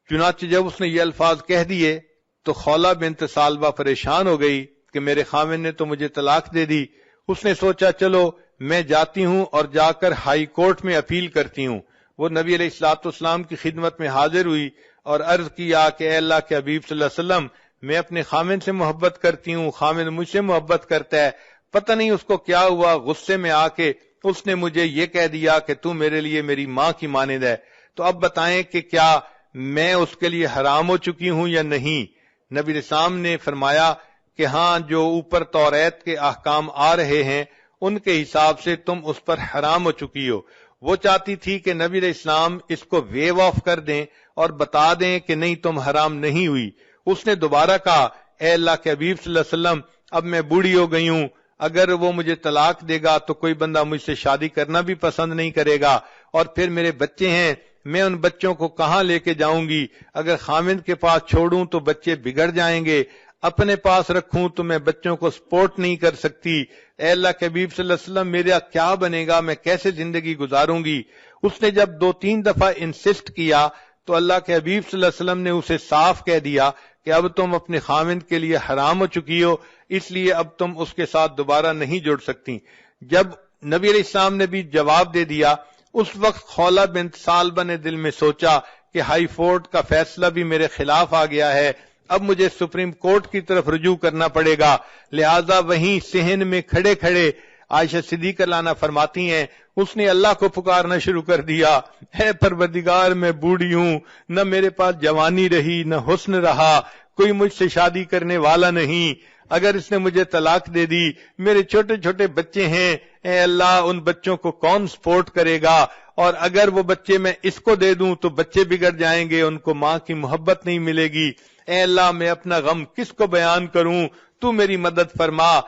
چنانچہ جب اس نے یہ الفاظ کہہ دیے تو خولہ بنت ثعلبہ پریشان ہو گئی کہ میرے خاوند نے تو مجھے طلاق دے دی۔ اس نے سوچا چلو میں جاتی ہوں اور جا کر ہائی کورٹ میں اپیل کرتی ہوں۔ وہ نبی علیہ السلام کی خدمت میں حاضر ہوئی اور عرض کیا کہ اے اللہ کے حبیب صلی اللہ علیہ وسلم میں اپنے خاوند سے محبت کرتی ہوں، خاوند مجھ سے محبت کرتا ہے، پتہ نہیں اس کو کیا ہوا، غصے میں آ کے اس نے مجھے یہ کہہ دیا کہ تو میرے لیے میری ماں کی مانند ہے، تو اب بتائیں کہ کیا میں اس کے لیے حرام ہو چکی ہوں یا نہیں؟ نبی السلام نے فرمایا کہ ہاں، جو اوپر توریت کے احکام آ رہے ہیں ان کے حساب سے تم اس پر حرام ہو چکی ہو۔ وہ چاہتی تھی کہ نبی علیہ السلام اس کو ویو آف کر دیں اور بتا دیں کہ نہیں تم حرام نہیں ہوئی۔ اس نے دوبارہ کہا اے اللہ کے حبیب صلی اللہ علیہ وسلم اب میں بوڑھی ہو گئی ہوں، اگر وہ مجھے طلاق دے گا تو کوئی بندہ مجھ سے شادی کرنا بھی پسند نہیں کرے گا، اور پھر میرے بچے ہیں، میں ان بچوں کو کہاں لے کے جاؤں گی؟ اگر خاوند کے پاس چھوڑوں تو بچے بگڑ جائیں گے، اپنے پاس رکھوں تو میں بچوں کو سپورٹ نہیں کر سکتی۔ اے اللہ کے حبیب صلی اللہ علیہ وسلم میرا کیا بنے گا، میں کیسے زندگی گزاروں گی؟ اس نے جب 2-3 دفعہ انسسٹ کیا تو اللہ کے حبیب صلی اللہ علیہ وسلم نے اسے صاف کہہ دیا کہ اب تم اپنے خاوند کے لیے حرام ہو چکی ہو، اس لیے اب تم اس کے ساتھ دوبارہ نہیں جڑ سکتی۔ جب نبی علیہ السلام نے بھی جواب دے دیا، اس وقت خولہ بنت ثعلبہ نے دل میں سوچا کہ ہائی کورٹ کا فیصلہ بھی میرے خلاف آ گیا ہے، اب مجھے سپریم کورٹ کی طرف رجوع کرنا پڑے گا، لہذا وہیں صحن میں کھڑے کھڑے عائشہ صدیقہ عنہا فرماتی ہیں اس نے اللہ کو پکارنا شروع کر دیا، اے پروردگار میں بوڑھی ہوں، نہ میرے پاس جوانی رہی نہ حسن رہا، کوئی مجھ سے شادی کرنے والا نہیں، اگر اس نے مجھے طلاق دے دی، میرے چھوٹے چھوٹے بچے ہیں، اے اللہ ان بچوں کو کون سپورٹ کرے گا؟ اور اگر وہ بچے میں اس کو دے دوں تو بچے بگڑ جائیں گے، ان کو ماں کی محبت نہیں ملے گی، اے اللہ میں اپنا غم کس کو بیان کروں، تو میری مدد فرما۔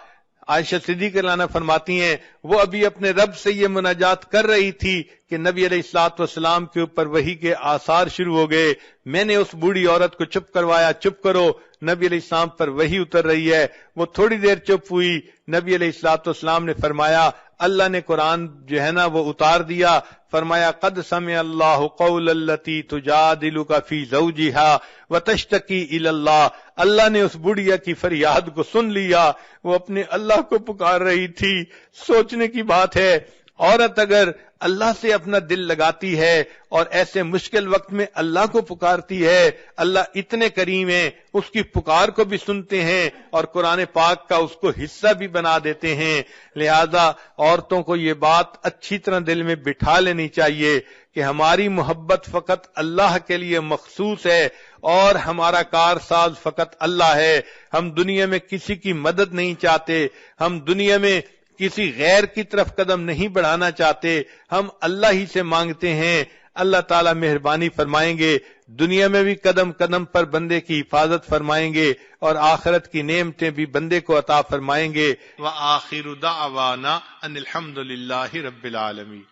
عائشہ صدیقہ عنہا فرماتی ہیں وہ ابھی اپنے رب سے یہ مناجات کر رہی تھی کہ نبی علیہ الصلوۃ والسلام کے اوپر وحی کے آثار شروع ہو گئے، میں نے اس بوڑھی عورت کو چپ کروایا، چپ کرو، نبی علیہ السلام پر وحی اتر رہی ہے۔ وہ تھوڑی دیر چپ ہوئی، نبی علیہ الصلوۃ والسلام نے فرمایا اللہ نے قرآن جو ہے نا وہ اتار دیا، فرمایا قد سمع اللہ قول التی تجادلک فی زوجہا وتشتکی الی اللہ، اللہ نے اس بڑھیا کی فریاد کو سن لیا، وہ اپنے اللہ کو پکار رہی تھی۔ سوچنے کی بات ہے، عورت اگر اللہ سے اپنا دل لگاتی ہے اور ایسے مشکل وقت میں اللہ کو پکارتی ہے، اللہ اتنے کریم ہیں، اس کی پکار کو بھی سنتے ہیں اور قرآن پاک کا اس کو حصہ بھی بنا دیتے ہیں۔ لہذا عورتوں کو یہ بات اچھی طرح دل میں بٹھا لینی چاہیے کہ ہماری محبت فقط اللہ کے لیے مخصوص ہے اور ہمارا کارساز فقط اللہ ہے۔ ہم دنیا میں کسی کی مدد نہیں چاہتے، ہم دنیا میں کسی غیر کی طرف قدم نہیں بڑھانا چاہتے، ہم اللہ ہی سے مانگتے ہیں۔ اللہ تعالیٰ مہربانی فرمائیں گے، دنیا میں بھی قدم قدم پر بندے کی حفاظت فرمائیں گے اور آخرت کی نعمتیں بھی بندے کو عطا فرمائیں گے۔ وآخر دعوانا ان الحمد للہ رب العالمین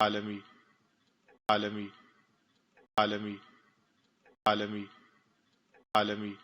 عالمین عالمین عالمین عالمین عالمین۔